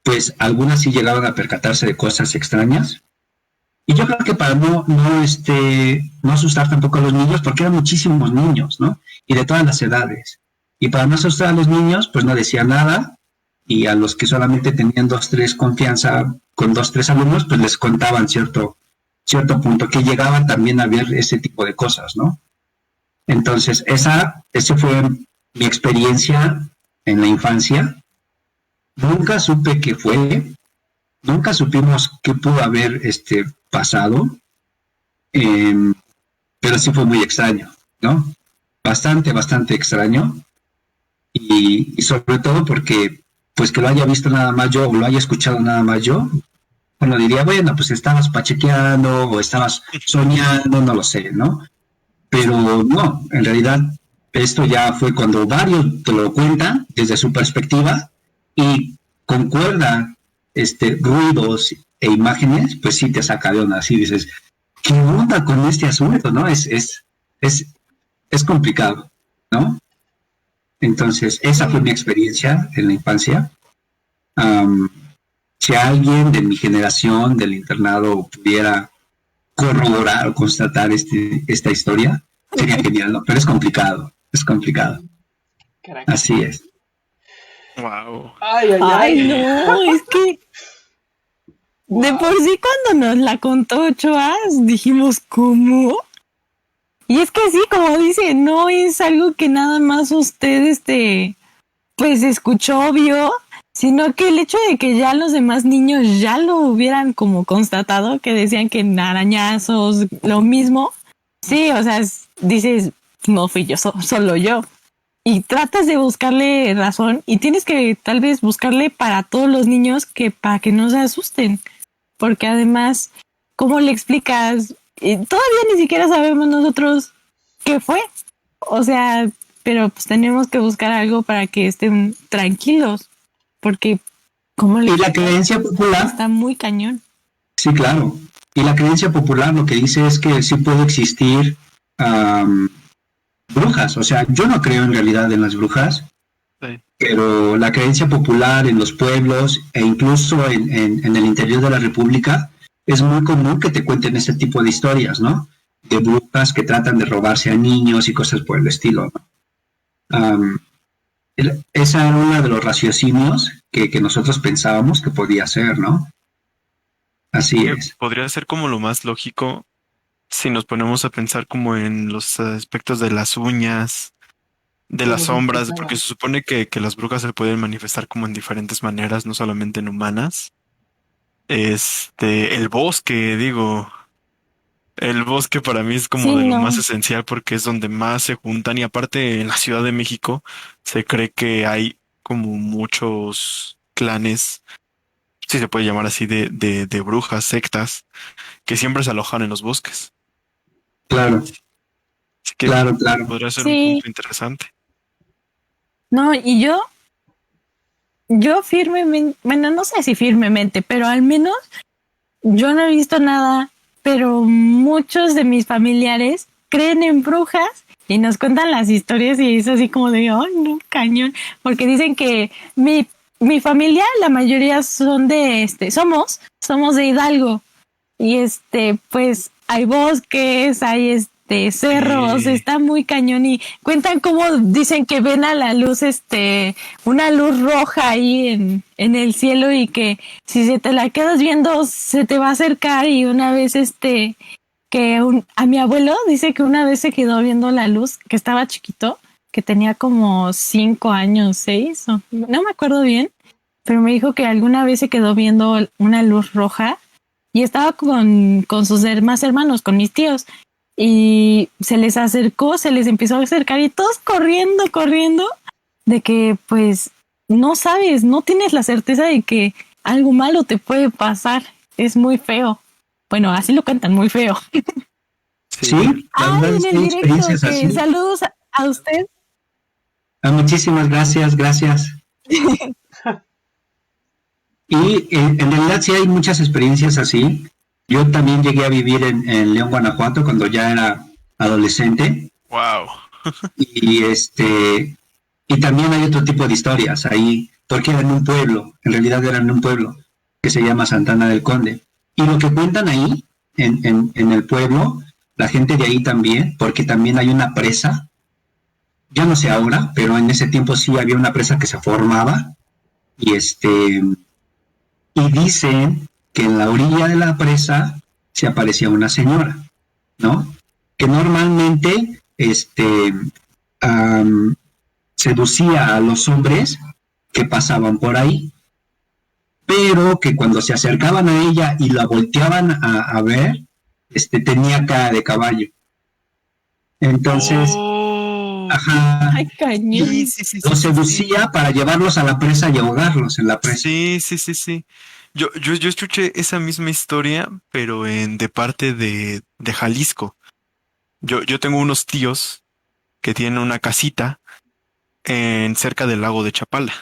Speaker 5: pues algunas sí llegaban a percatarse de cosas extrañas. Y yo creo que para no asustar tampoco a los niños, porque eran muchísimos niños, ¿no? Y de todas las edades. Y para no asustar a los niños, pues no decía nada. Y a los que solamente tenían 2, 3 confianza con 2, 3 alumnos, pues les contaban cierto punto, que llegaban también a ver ese tipo de cosas, ¿no? Entonces, esa fue mi experiencia en la infancia. Nunca supe qué fue, nunca supimos qué pudo haber pasado, pero sí fue muy extraño, ¿no? Bastante extraño, y sobre todo porque, pues que lo haya visto nada más yo, o lo haya escuchado nada más yo, uno diría, bueno, pues estabas pachequeando, o estabas soñando, no lo sé, ¿no? Pero no, en realidad, esto ya fue cuando varios te lo cuentan desde su perspectiva, y concuerda ruidos e imágenes, pues sí te saca de onda, así dices, ¿qué onda con este asunto, no? Es complicado, ¿no? Entonces, esa fue mi experiencia en la infancia. Si alguien de mi generación del internado pudiera corroborar o constatar esta historia, sería genial, ¿no? Pero es complicado.
Speaker 1: Caraca.
Speaker 5: Así es.
Speaker 4: Wow.
Speaker 2: Ay, no, es que de por sí cuando nos la contó Ochoa, dijimos, ¿cómo? Y es que sí, como dice, no es algo que nada más usted, pues escuchó, vio, sino que el hecho de que ya los demás niños ya lo hubieran como constatado, que decían que en arañazos, lo mismo, sí, o sea, dices, no fui yo, solo yo. Y tratas de buscarle razón y tienes que tal vez buscarle para todos los niños para que no se asusten. Porque además, ¿cómo le explicas? Todavía ni siquiera sabemos nosotros qué fue. O sea, pero pues tenemos que buscar algo para que estén tranquilos. Porque, ¿cómo le explicas?
Speaker 5: Y la creencia popular
Speaker 2: está muy cañón.
Speaker 5: Sí, claro. Y la creencia popular lo que dice es que sí puede existir brujas. O sea, yo no creo en realidad en las brujas, sí, pero la creencia popular en los pueblos e incluso en el interior de la República es muy común que te cuenten ese tipo de historias, ¿no? De brujas que tratan de robarse a niños y cosas por el estilo, ¿no? Esa era uno de los raciocinios que nosotros pensábamos que podía ser, ¿no? Así
Speaker 4: Que
Speaker 5: es.
Speaker 4: podría ser como lo más lógico si nos ponemos a pensar como en los aspectos de las uñas, de
Speaker 1: Sí,
Speaker 4: las sombras,
Speaker 1: claro.
Speaker 4: porque se supone que las brujas se pueden manifestar como en diferentes maneras, no solamente en humanas. El bosque, digo, el bosque para mí es como
Speaker 2: Sí,
Speaker 4: de lo
Speaker 2: no.
Speaker 4: más esencial porque es donde más se juntan y aparte en la Ciudad de México se cree que hay como muchos clanes, si se puede llamar así, de brujas, sectas, que siempre se alojan en los bosques.
Speaker 5: Claro,
Speaker 4: Así que
Speaker 5: claro, claro.
Speaker 4: podría ser un
Speaker 2: Sí,
Speaker 4: punto interesante.
Speaker 2: no, y yo firmemente, bueno, no sé si firmemente, pero al menos yo no he visto nada, pero muchos de mis familiares creen en brujas y nos cuentan las historias y es así como de, ay, no, cañón, porque dicen que mi familia, la mayoría son somos de Hidalgo y pues hay bosques, hay cerros,
Speaker 4: Y
Speaker 2: está muy cañón y cuentan cómo dicen que ven a la luz, una luz roja ahí en el cielo y que si se te la quedas viendo se te va a acercar y una vez a mi abuelo dice que una vez se quedó viendo la luz, que estaba chiquito, que tenía como 5 años, 6, no me acuerdo bien, pero me dijo que alguna vez se quedó viendo una luz roja y estaba con sus demás hermanos, con mis tíos, y se les acercó, se les empezó a acercar y todos corriendo, de que pues no sabes, no tienes la certeza de que algo malo te puede pasar, es muy feo. Bueno, así lo cuentan, muy feo.
Speaker 4: sí,
Speaker 5: Sí, la
Speaker 2: Ay,
Speaker 5: verdad
Speaker 2: en
Speaker 5: es que
Speaker 2: el
Speaker 5: hay
Speaker 2: directo,
Speaker 5: experiencias
Speaker 2: que
Speaker 5: así.
Speaker 2: saludos a usted.
Speaker 5: Ah, muchísimas gracias, gracias. Y en realidad sí hay muchas experiencias así. Yo también llegué a vivir en León, Guanajuato, cuando ya era adolescente.
Speaker 4: wow.
Speaker 5: Y y también hay otro tipo de historias ahí, porque era en un pueblo, en realidad era en un pueblo que se llama Santana del Conde. Y lo que cuentan ahí, en el pueblo, la gente de ahí también, porque también hay una presa, ya no sé ahora, pero en ese tiempo sí había una presa que se formaba, y y dicen que en la orilla de la presa se aparecía una señora, ¿no? Que normalmente, um, seducía a los hombres que pasaban por ahí, pero que cuando se acercaban a ella y la volteaban a ver, tenía cara de caballo. Entonces,
Speaker 4: Oh,
Speaker 2: Ay,
Speaker 5: ajá,
Speaker 4: sí,
Speaker 2: cañón.
Speaker 5: y
Speaker 4: sí, sí, sí,
Speaker 5: los
Speaker 4: sí, sí.
Speaker 5: seducía para llevarlos a la presa y ahogarlos en la presa.
Speaker 4: Sí, sí, sí, sí. Yo escuché esa misma historia, pero de parte de Jalisco. Yo tengo unos tíos que tienen una casita en cerca del lago de Chapala.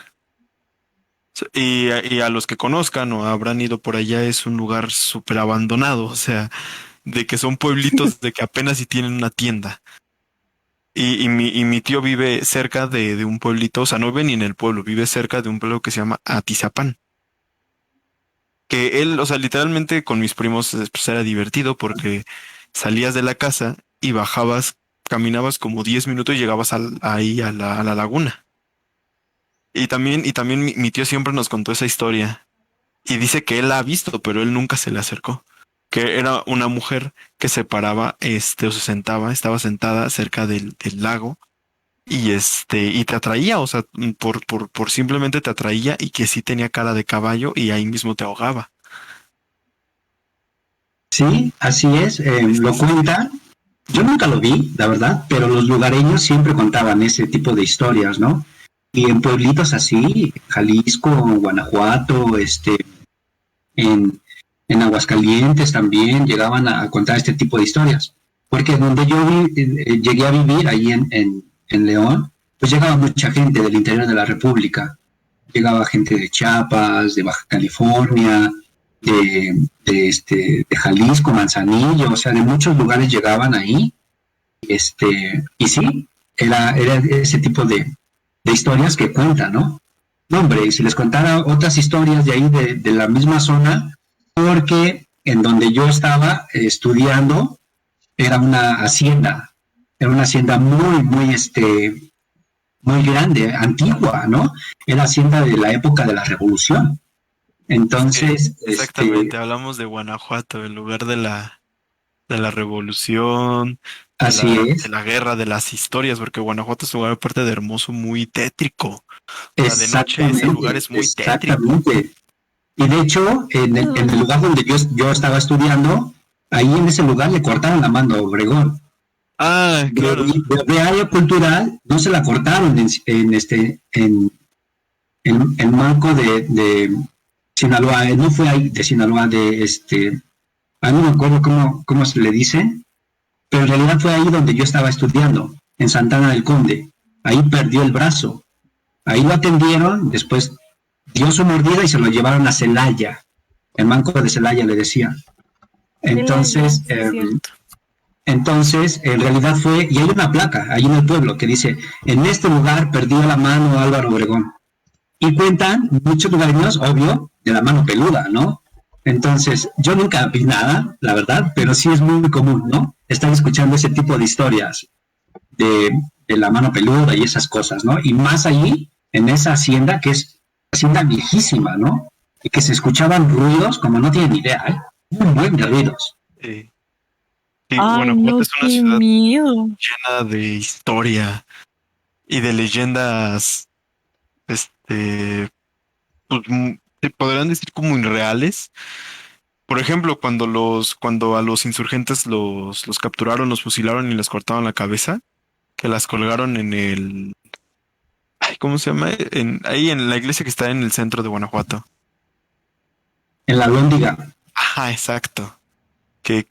Speaker 4: Y a los que conozcan o habrán ido por allá es un lugar súper abandonado, o sea, de que son pueblitos de que apenas si tienen una tienda. Y mi tío vive cerca de un pueblito, o sea, no vive ni en el pueblo, vive cerca de un pueblo que se llama Atizapán. Que él, o sea, literalmente con mis primos pues, era divertido porque salías de la casa y bajabas, caminabas como 10 minutos y llegabas ahí a la laguna. Y también mi tío siempre nos contó esa historia y dice que él la ha visto, pero él nunca se le acercó. Que era una mujer que se paraba, o se sentaba, estaba sentada cerca del lago y te atraía, o sea, por simplemente te atraía y que sí tenía cara de caballo y ahí mismo te ahogaba.
Speaker 5: Sí, así es,
Speaker 4: Sí,
Speaker 5: lo
Speaker 4: sí, sí.
Speaker 5: cuentan. Yo nunca lo vi, la verdad, pero los lugareños siempre contaban ese tipo de historias, ¿no? Y en pueblitos así, Jalisco, Guanajuato, en, en Aguascalientes también llegaban a contar este tipo de historias. Porque donde yo llegué a vivir, ahí en León, pues llegaba mucha gente del interior de la República. Llegaba gente de Chiapas, de Baja California, de Jalisco, Manzanillo, o sea, de muchos lugares llegaban ahí. Y sí, era ese tipo de historias que cuentan, ¿no? No, hombre, y si les contara otras historias de ahí, de la misma zona, porque en donde yo estaba estudiando era una hacienda muy, muy, muy grande, antigua, ¿no? Era hacienda de la época de la Revolución. Entonces,
Speaker 4: Exactamente, hablamos de Guanajuato, el lugar de la revolución,
Speaker 5: así es,
Speaker 4: de la guerra, de las historias, porque Guanajuato es un lugar aparte de hermoso, muy tétrico. O sea, de noche ese lugar es muy tétrico.
Speaker 5: exactamente. Y de hecho, en el lugar donde yo estaba estudiando, ahí en ese lugar le cortaron la mano a Obregón.
Speaker 4: Ah, claro.
Speaker 5: De área cultural no se la cortaron en marco de Sinaloa, no fue ahí de Sinaloa, no me acuerdo cómo se le dice, pero en realidad fue ahí donde yo estaba estudiando, en Santana del Conde. Ahí perdió el brazo. Ahí lo atendieron, después dio su mordida y se lo llevaron a Celaya. El manco de Celaya le decía. Entonces, en realidad fue, y hay una placa ahí en el pueblo que dice, en este lugar perdió la mano Álvaro Obregón. Y cuentan muchos lugareños, obvio, de la mano peluda, ¿no? Entonces, yo nunca vi nada, la verdad, pero sí es muy común, ¿no? Estar escuchando ese tipo de historias de la mano peluda y esas cosas, ¿no? Y más allí, en esa hacienda, que es hacienda viejísima, ¿no? Y que se escuchaban ruidos, como no tienen idea, ¿eh? Muy buen de ruidos.
Speaker 4: Sí. Sí,
Speaker 2: Ay,
Speaker 4: Guanajuato
Speaker 2: no,
Speaker 4: es una
Speaker 2: qué
Speaker 4: ciudad
Speaker 2: miedo.
Speaker 4: llena de historia y de leyendas, pues, se podrían decir como irreales. Por ejemplo, cuando a los insurgentes los capturaron, los fusilaron y les cortaron la cabeza, que las colgaron en ay, ¿cómo se llama? Ahí en la iglesia que está en el centro de Guanajuato.
Speaker 5: En la Lóndiga.
Speaker 4: Ajá, exacto. Que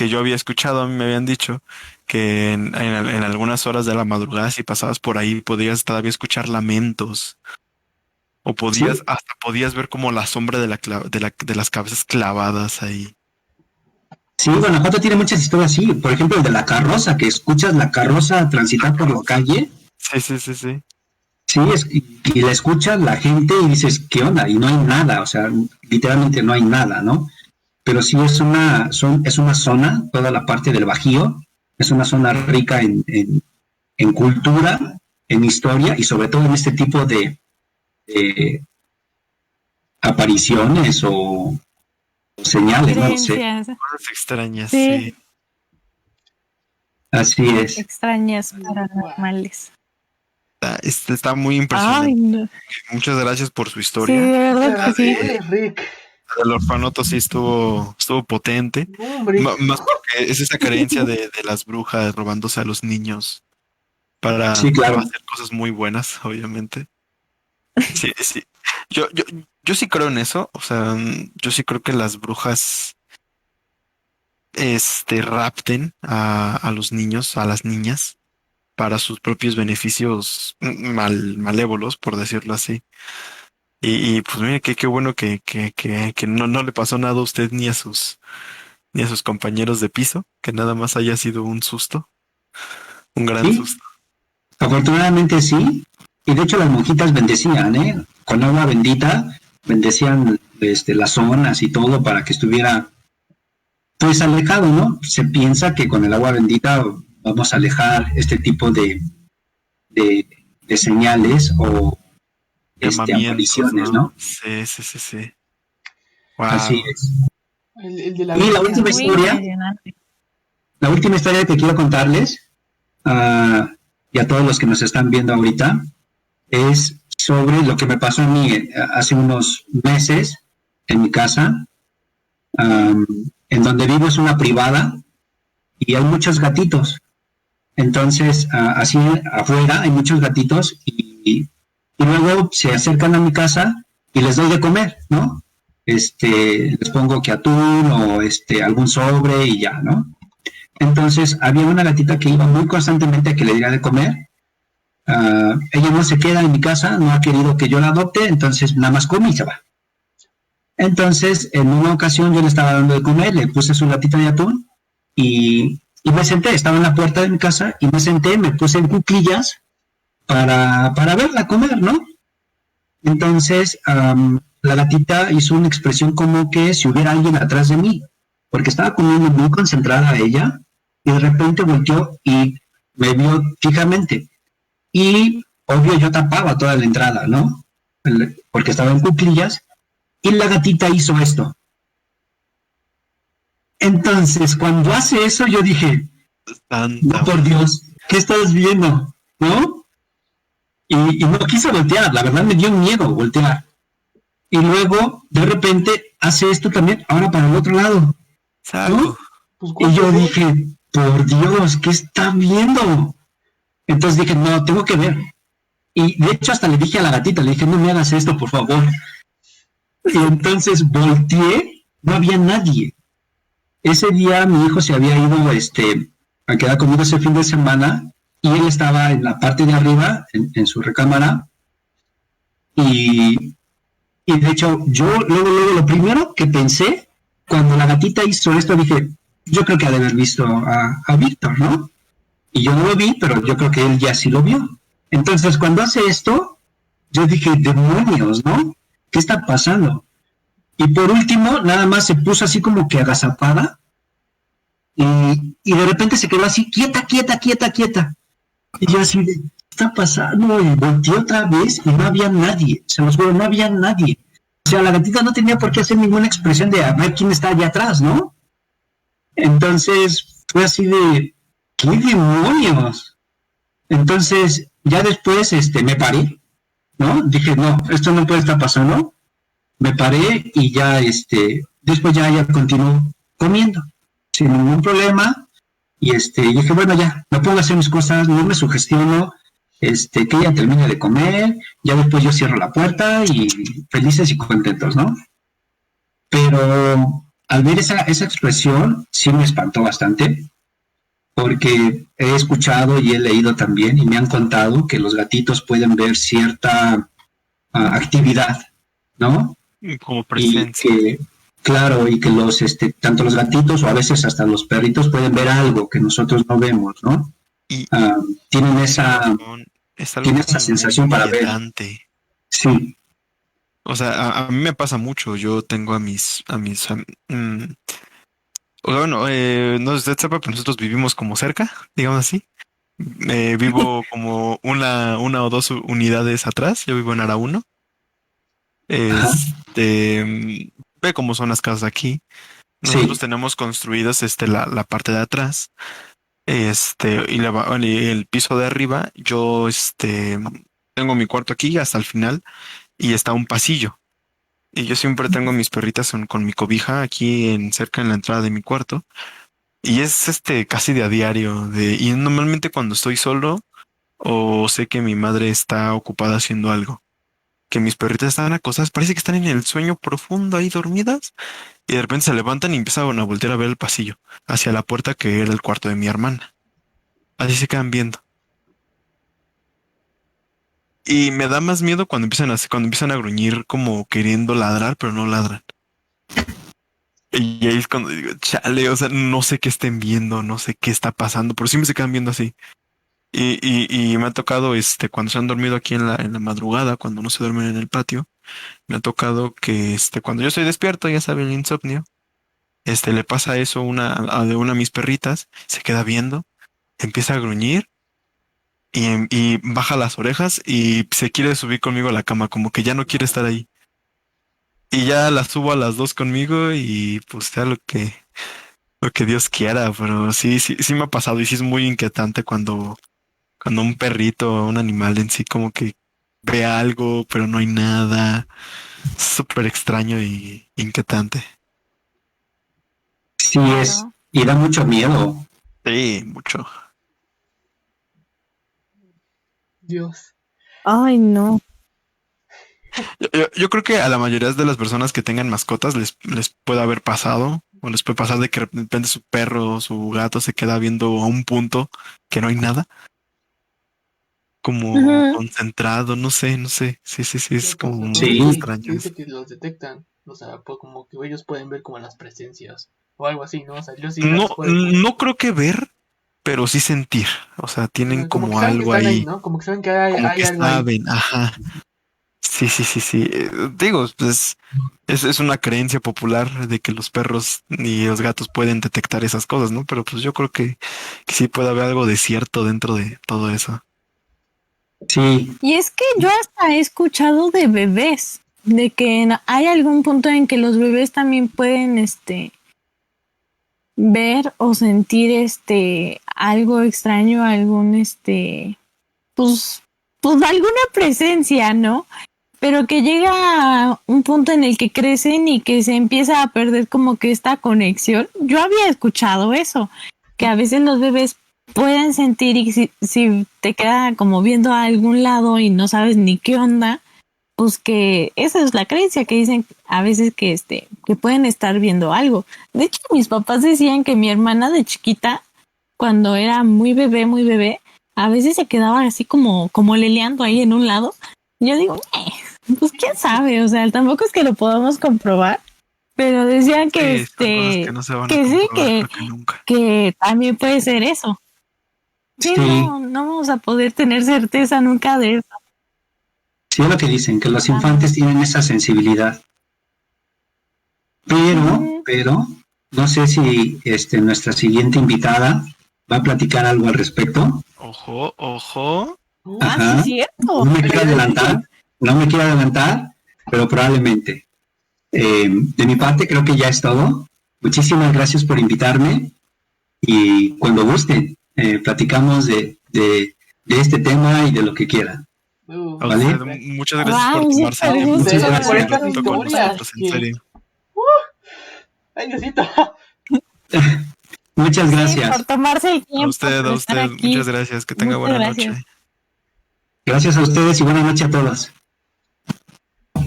Speaker 4: yo había escuchado, a mí me habían dicho que en algunas horas de la madrugada, si pasabas por ahí, podías todavía escuchar lamentos. O hasta podías ver como la sombra de las cabezas clavadas ahí.
Speaker 5: Sí, Guanajuato tiene muchas historias así. Por ejemplo, el de la carroza, que escuchas la carroza transitar por la calle.
Speaker 4: Sí, sí, sí, sí.
Speaker 5: Sí, y la escuchas la gente y dices, ¿qué onda? Y no hay nada, o sea, literalmente no hay nada, ¿no? Pero sí es una zona, toda la parte del Bajío, es una zona rica en cultura, en historia y sobre todo en este tipo de apariciones o señales, no sé.
Speaker 4: Cosas extrañas,
Speaker 2: Sí.
Speaker 4: sí.
Speaker 5: Así es.
Speaker 2: Extrañas paranormales.
Speaker 4: Está muy impresionante.
Speaker 2: Ay, no.
Speaker 4: Muchas gracias por su
Speaker 2: Sí,
Speaker 4: historia.
Speaker 2: de verdad que sí.
Speaker 1: Rick.
Speaker 4: El orfanato sí estuvo potente.
Speaker 1: Hombre.
Speaker 4: Más porque es esa creencia de las brujas robándose a los niños para
Speaker 5: Sí, claro.
Speaker 4: hacer cosas muy buenas, obviamente. Sí, sí. Yo sí creo en eso. O sea, yo sí creo que las brujas rapten a los niños, a las niñas, para sus propios beneficios malévolos, por decirlo así. Y pues mire, qué bueno que no le pasó nada a usted ni a sus compañeros de piso, que nada más haya sido un susto, un gran
Speaker 5: Sí.
Speaker 4: susto.
Speaker 5: Afortunadamente sí, y de hecho las monjitas bendecían, ¿eh? Con agua bendita, bendecían las zonas y todo para que estuviera pues alejado, ¿no? Se piensa que con el agua bendita vamos a alejar este tipo de señales o apariciones, ¿no?
Speaker 4: Sí, sí, sí, sí. Wow.
Speaker 5: Así es.
Speaker 1: El de la
Speaker 5: Y la última
Speaker 2: Muy
Speaker 5: historia,
Speaker 2: impresionante.
Speaker 5: la última historia que quiero contarles, y a todos los que nos están viendo ahorita, es sobre lo que me pasó a mí hace unos meses en mi casa. En donde vivo es una privada y hay muchos gatitos. Entonces, así afuera hay muchos gatitos y luego se acercan a mi casa y les doy de comer, ¿no? Les pongo que atún o algún sobre y ya, ¿no? Entonces, había una gatita que iba muy constantemente a que le diera de comer. Ella no se queda en mi casa, no ha querido que yo la adopte, entonces nada más come y se va. Entonces, en una ocasión yo le estaba dando de comer, le puse su latita de atún y me senté, estaba en la puerta de mi casa y me senté, me puse en cuclillas para verla comer, ¿no? Entonces, la gatita hizo una expresión como que si hubiera alguien atrás de mí, porque estaba comiendo muy concentrada ella y de repente volteó y me vio fijamente. y obvio yo tapaba toda la entrada, ¿no? Porque estaba en cuclillas y la gatita hizo esto. Entonces, cuando hace eso, yo dije, no, por Dios, ¿qué estás viendo? ¿No? Y no quise voltear, la verdad me dio miedo voltear. Y luego, de repente, hace esto también, ahora para el otro lado. ¿No?
Speaker 1: Pues,
Speaker 5: Y yo dije, por Dios, ¿qué está viendo? Entonces dije, no, tengo que ver. Y de hecho hasta le dije a la gatita, le dije, no me hagas esto, por favor. Y entonces volteé, no había nadie. Ese día mi hijo se había ido a quedar conmigo ese fin de semana y él estaba en la parte de arriba, en su recámara. Y de hecho, yo luego lo primero que pensé, cuando la gatita hizo esto, dije, yo creo que ha de haber visto a Víctor, ¿no? Y yo no lo vi, pero yo creo que él ya sí lo vio. Entonces, cuando hace esto, yo dije, demonios, ¿no? ¿Qué está pasando? Y por último, nada más se puso así como que agazapada y de repente se quedó así, quieta. Y yo así, ¿qué está pasando? Y volteé otra vez y no había nadie, se los juro, no había nadie. O sea, la gatita no tenía por qué hacer ninguna expresión de a ver quién está allá atrás, ¿no? Entonces, fue así de, ¿qué demonios? Entonces, ya después me paré, ¿no? Dije, no, esto no puede estar pasando. Me paré y ya, después ya continuó comiendo, sin ningún problema. Y dije, bueno, ya, me pongo a hacer mis cosas, no me sugestiono, que ella termine de comer, ya después yo cierro la puerta y felices y contentos, ¿no? Pero al ver esa expresión, sí me espantó bastante, porque he escuchado y he leído también y me han contado que los gatitos pueden ver cierta actividad, ¿no?
Speaker 4: Como presencia.
Speaker 5: Y que, claro, y que tanto los gatitos o a veces hasta los perritos pueden ver algo que nosotros no vemos, ¿no?
Speaker 4: Y
Speaker 5: tienen esa sensación para ver. Sí.
Speaker 4: O sea, a mí me pasa mucho. Yo tengo o sea, bueno, no sé si usted sepa, pero nosotros vivimos como cerca, digamos así. Vivo como una o dos unidades atrás. Yo vivo en Ara 1. Ve cómo son las casas aquí. Nosotros tenemos construidas la parte de atrás. Y el piso de arriba, yo tengo mi cuarto aquí hasta el final y está un pasillo. Y yo siempre tengo mis perritas con mi cobija aquí cerca en la entrada de mi cuarto. Y es casi de a diario. Y normalmente cuando estoy solo o sé que mi madre está ocupada haciendo algo, que mis perritas están acostadas, parece que están en el sueño profundo ahí dormidas, y de repente se levantan y empiezan a voltear a ver el pasillo hacia la puerta que era el cuarto de mi hermana. Así se quedan viendo. Y me da más miedo cuando empiezan a gruñir como queriendo ladrar, pero no ladran. Y ahí es cuando digo, chale, o sea, no sé qué estén viendo, no sé qué está pasando, pero siempre se quedan viendo así. Y me ha tocado, cuando se han dormido aquí en la madrugada, cuando no se duermen en el patio, me ha tocado que, cuando yo estoy despierto, ya saben, el insomnio, le pasa eso de una de mis perritas, se queda viendo, empieza a gruñir y baja las orejas y se quiere subir conmigo a la cama, como que ya no quiere estar ahí. Y ya las subo a las dos conmigo y pues sea lo que Dios quiera, pero sí me ha pasado y sí es muy inquietante cuando un perrito o un animal en sí como que ve algo, pero no hay nada. Es súper extraño y inquietante.
Speaker 5: Sí, y da mucho miedo.
Speaker 4: Sí, mucho.
Speaker 1: Dios.
Speaker 2: Ay, no.
Speaker 4: Yo creo que a la mayoría de las personas que tengan mascotas les puede haber pasado, o les puede pasar de que de repente su perro o su gato se queda viendo a un punto que no hay nada. Como concentrado, no sé. Sí, es como muy extraño.
Speaker 1: Dice que los detectan, o sea, pues como que ellos pueden ver como las presencias o algo así, ¿no? O sea, yo sí
Speaker 4: no creo que ver, pero sí sentir. O sea, tienen como algo ahí.
Speaker 1: ¿No? Como que saben que hay algo
Speaker 4: saben,
Speaker 1: ahí.
Speaker 4: Ajá. Sí. Digo, pues es una creencia popular de que los perros y los gatos pueden detectar esas cosas, ¿no? Pero pues yo creo que sí puede haber algo de cierto dentro de todo eso.
Speaker 5: Sí,
Speaker 2: Y es que yo hasta he escuchado de bebés, de que hay algún punto en que los bebés también pueden ver o sentir algo extraño, algún pues alguna presencia, ¿no? Pero que llega a un punto en el que crecen y que se empieza a perder como que esta conexión. Yo había escuchado eso, que a veces los bebés pueden sentir y si te queda como viendo a algún lado y no sabes ni qué onda, pues que esa es la creencia que dicen a veces que que pueden estar viendo algo. De hecho, mis papás decían que mi hermana de chiquita, cuando era muy bebé, a veces se quedaba así como leleando ahí en un lado. Yo digo, pues quién sabe, o sea, tampoco es que lo podamos comprobar, pero decían que
Speaker 4: Sí, son cosas que no se van a
Speaker 2: que sí,
Speaker 4: comprobar, creo que nunca.
Speaker 2: que también puede ser eso. Sí,
Speaker 5: Sí.
Speaker 2: no vamos a poder tener certeza nunca de eso.
Speaker 5: sí es lo que dicen, que los infantes tienen esa sensibilidad. Pero, no sé si nuestra siguiente invitada va a platicar algo al respecto.
Speaker 4: Ojo.
Speaker 5: Ajá.
Speaker 2: Sí, es
Speaker 5: No
Speaker 2: cierto.
Speaker 5: me quiero adelantar, pero probablemente. De mi parte creo que ya es todo. Muchísimas gracias por invitarme y cuando gusten platicamos de este tema y de lo que quieran.
Speaker 4: A
Speaker 5: ¿Vale?
Speaker 4: usted, muchas gracias por
Speaker 2: Wow,
Speaker 4: tomarse el
Speaker 2: súper
Speaker 4: tiempo
Speaker 5: gusto.
Speaker 4: de
Speaker 5: Muchas
Speaker 4: compartir
Speaker 5: gracias
Speaker 4: un ratito con
Speaker 1: historias
Speaker 4: nosotros, en
Speaker 1: que-
Speaker 4: serio.
Speaker 1: Ay, Diosito.
Speaker 5: Muchas
Speaker 2: Sí,
Speaker 5: gracias.
Speaker 2: por tomarse el tiempo.
Speaker 4: A usted,
Speaker 2: por estar aquí.
Speaker 4: muchas gracias. Que tenga
Speaker 2: Muchas
Speaker 4: buena
Speaker 2: gracias.
Speaker 4: noche.
Speaker 5: Gracias a ustedes y buenas noches a todos.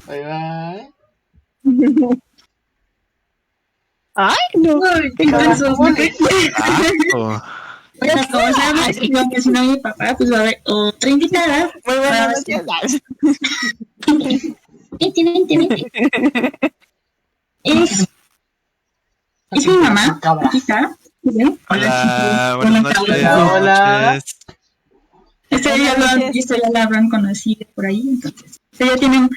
Speaker 1: Bye, bye.
Speaker 2: Ay, no.
Speaker 3: Qué intensos,
Speaker 1: ¿Cómo
Speaker 3: ¿no?
Speaker 1: le-
Speaker 4: Oh,
Speaker 3: Bueno, como sabes, lo que si no mi papá, pues va a haber otra invitada.
Speaker 2: Muy buenas noches.
Speaker 3: Vente. Es mi mamá,
Speaker 1: Cabra.
Speaker 3: aquí está. ¿Sí?
Speaker 4: hola,
Speaker 3: Hola,
Speaker 4: buenas noches.
Speaker 3: Cabra.
Speaker 1: Hola.
Speaker 4: Buenas noches.
Speaker 3: Esta ya la habrán conocido por ahí, entonces. Ella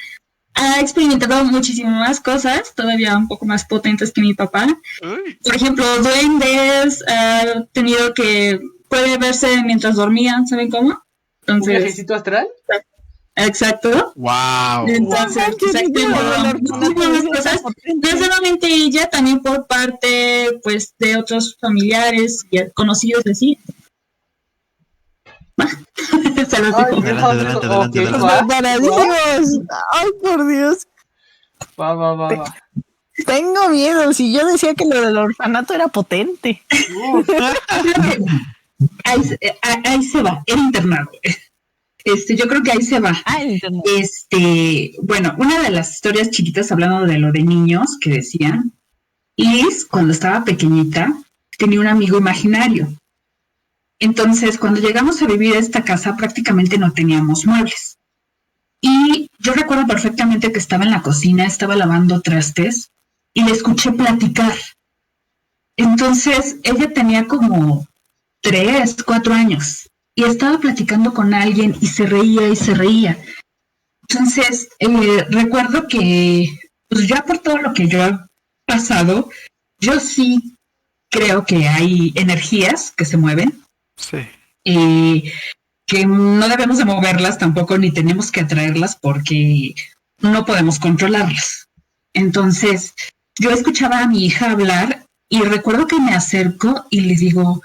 Speaker 3: ha experimentado muchísimas más cosas, todavía un poco más potentes que mi papá.
Speaker 4: Uy,
Speaker 3: Por ejemplo, duendes, ha tenido que puede verse mientras dormían, ¿saben cómo?
Speaker 1: ¿Un
Speaker 3: Entonces,
Speaker 1: viajecito astral?
Speaker 3: exacto.
Speaker 4: wow.
Speaker 3: Entonces, se ha experimentado muchísimas cosas. No solamente ella, también por parte, pues, de otros familiares y conocidos así. Se los
Speaker 1: Ay,
Speaker 3: digo.
Speaker 1: Dios,
Speaker 4: Adelante,
Speaker 1: ok,
Speaker 4: adelante.
Speaker 1: va.
Speaker 2: Preparadísimos. Ay, por Dios.
Speaker 1: Va.
Speaker 2: Tengo miedo. Si yo decía que lo del orfanato era potente.
Speaker 1: Uf,
Speaker 6: Ahí se va, el internado. Yo creo que ahí se va.
Speaker 2: Ah, el internet.
Speaker 6: Bueno, una de las historias chiquitas hablando de lo de niños que decían, Liz, cuando estaba pequeñita, tenía un amigo imaginario. Entonces, cuando llegamos a vivir a esta casa, prácticamente no teníamos muebles. Y yo recuerdo perfectamente que estaba en la cocina, estaba lavando trastes y le escuché platicar. Entonces, ella tenía como 3, 4 años y estaba platicando con alguien y se reía. Entonces, recuerdo que, pues ya por todo lo que yo he pasado, yo sí creo que hay energías que se mueven.
Speaker 4: Sí.
Speaker 6: Que no debemos de moverlas tampoco, ni tenemos que atraerlas porque no podemos controlarlas. Entonces, yo escuchaba a mi hija hablar y recuerdo que me acerco y le digo,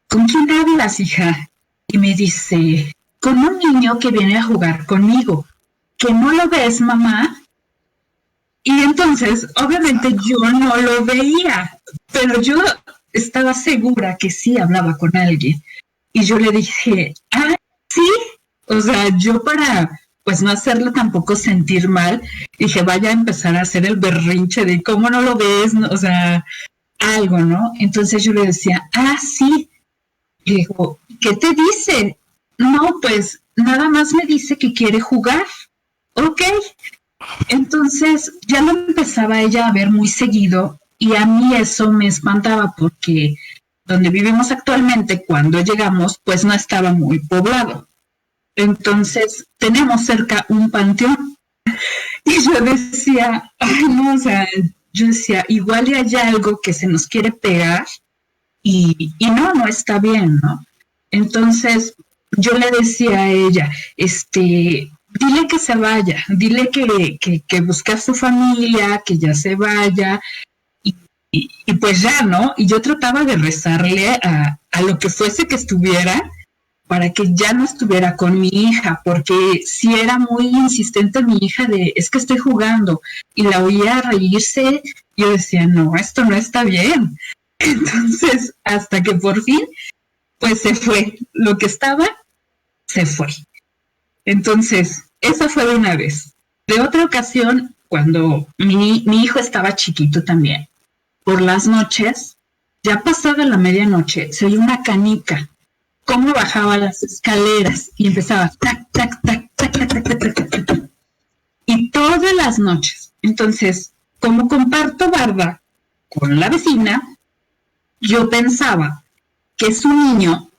Speaker 6: ¿con quién hablas, hija? Y me dice, con un niño que viene a jugar conmigo. ¿Que no lo ves, mamá? Y entonces, obviamente yo no lo veía, pero yo estaba segura que sí hablaba con alguien. Y yo le dije, sí. O sea, yo para pues no hacerlo tampoco sentir mal, dije, vaya a empezar a hacer el berrinche de cómo no lo ves, ¿no? O sea, algo, ¿no? Entonces yo le decía, sí. Y le digo, ¿qué te dice? No, pues nada más me dice que quiere jugar. Ok. Entonces ya lo empezaba ella a ver muy seguido y a mí eso me espantaba porque donde vivimos actualmente, cuando llegamos, pues no estaba muy poblado. Entonces tenemos cerca un panteón. Y yo decía, no, o sea, yo decía, igual y hay algo que se nos quiere pegar y no está bien, ¿no? Entonces yo le decía a ella, dile que se vaya, dile que busque a su familia, que ya se vaya, y pues ya, ¿no? Y yo trataba de rezarle a lo que fuese que estuviera para que ya no estuviera con mi hija, porque si era muy insistente mi hija de, es que estoy jugando, y la oía reírse, yo decía, no, esto no está bien. Entonces, hasta que por fin, pues se fue. Lo que estaba, se fue. Entonces, esa fue de una vez. De otra ocasión, cuando mi hijo estaba chiquito también, por las noches, ya pasada la medianoche, se oía una canica, cómo bajaba las escaleras y empezaba tac, tac, tac, tac, tac, tac, tac, tac, tac, tac. Y todas las noches. Entonces, como comparto barda con la vecina, yo pensaba que su niño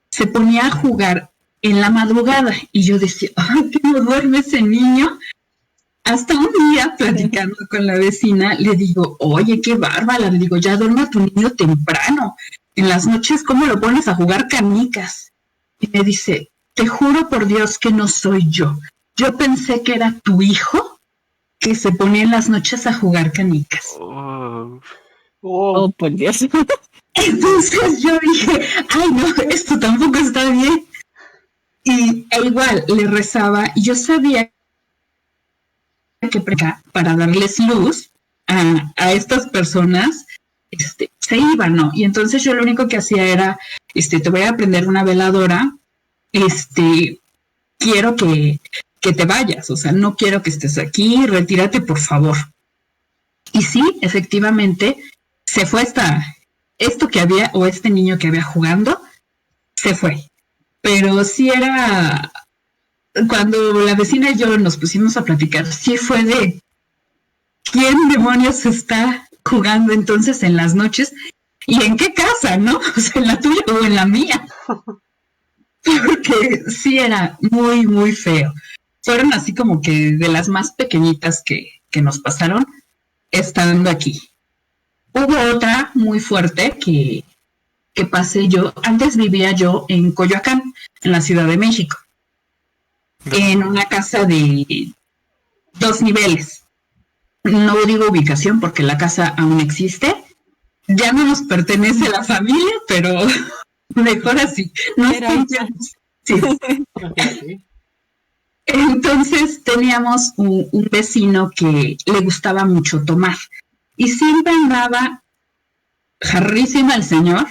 Speaker 6: se ponía a jugar en la madrugada y yo decía, ay, que no duerme ese niño. Hasta un día, platicando con la vecina, le digo, oye, qué bárbara, le digo, ya duerme a tu niño temprano. En las noches, ¿cómo lo pones a jugar canicas? Y me dice, te juro por Dios que no soy yo. Yo pensé que era tu hijo que se ponía en las noches a jugar canicas.
Speaker 2: Oh, por Dios.
Speaker 6: Entonces yo dije, ay no, esto tampoco está bien. E igual le rezaba y yo sabía que para darles luz a estas personas se iban, ¿no? Y entonces yo lo único que hacía era, te voy a prender una veladora, quiero que te vayas, o sea, no quiero que estés aquí, retírate por favor. Y sí, efectivamente, se fue esto que había, o este niño que había jugando, se fue. Pero sí era, cuando la vecina y yo nos pusimos a platicar, sí fue de, ¿quién demonios está jugando entonces en las noches? ¿Y en qué casa, no? O sea, en la tuya o en la mía. Porque sí era muy, muy feo. Fueron así como que de las más pequeñitas que nos pasaron estando aquí. Hubo otra muy fuerte que pasé yo. Antes vivía yo en Coyoacán, en la Ciudad de México, en una casa de 2 niveles. No digo ubicación porque la casa aún existe. Ya no nos pertenece la familia, pero mejor así. No sí.
Speaker 1: Okay.
Speaker 6: Entonces teníamos un vecino que le gustaba mucho tomar y siempre andaba jarrísima el señor.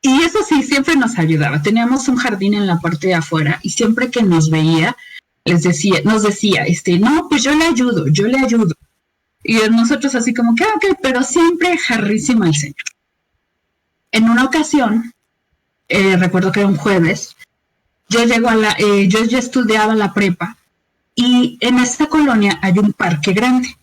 Speaker 6: Y eso sí, siempre nos ayudaba. Teníamos un jardín en la parte de afuera y siempre que nos veía, nos decía, no, pues yo le ayudo. Y nosotros así como que, ok, pero siempre jarrísima el señor. En una ocasión, recuerdo que era un jueves, yo ya estudiaba la prepa y en esta colonia hay un parque grande.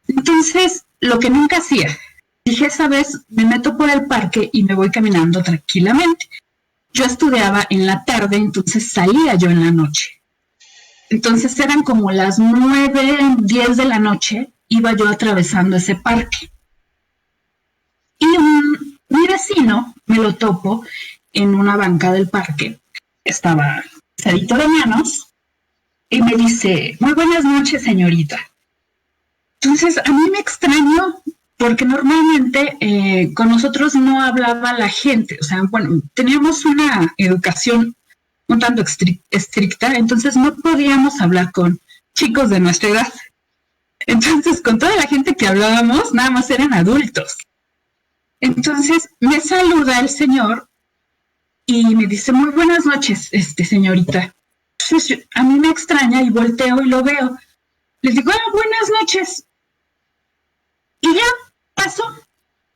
Speaker 6: Entonces, lo que nunca hacía, dije, esa vez me meto por el parque y me voy caminando tranquilamente. Yo estudiaba en la tarde, entonces salía yo en la noche. Entonces eran como las 9, 10 de la noche, iba yo atravesando ese parque. Y mi vecino me lo topo en una banca del parque. Estaba sedito de manos y me dice, muy buenas noches, señorita. Entonces a mí me extrañó porque normalmente con nosotros no hablaba la gente. O sea, bueno, teníamos una educación un tanto estricta, entonces no podíamos hablar con chicos de nuestra edad. Entonces, con toda la gente que hablábamos, nada más eran adultos. Entonces, me saluda el señor y me dice, muy buenas noches, señorita. Entonces, a mí me extraña y volteo y lo veo. Les digo, buenas noches. Y ya, paso.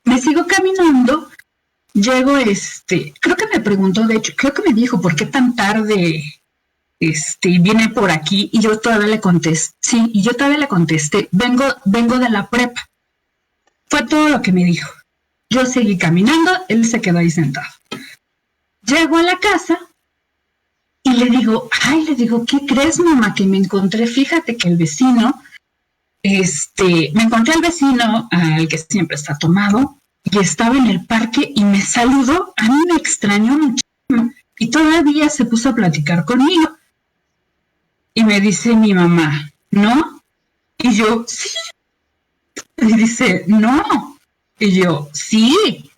Speaker 6: Me sigo caminando. Llego, creo que me preguntó, de hecho, creo que me dijo, ¿por qué tan tarde viene por aquí? Y yo todavía le contesté, vengo de la prepa. Fue todo lo que me dijo. Yo seguí caminando, él se quedó ahí sentado. Llego a la casa y le digo, ¿qué crees, mamá? Que me encontré, fíjate que el vecino, me encontré al vecino, al que siempre está tomado, y estaba en el parque y me saludó. A mí me extrañó muchísimo Y todavía se puso a platicar conmigo. Y me dice mi mamá, ¿no? Y yo, sí. Y dice, no. Y yo, sí.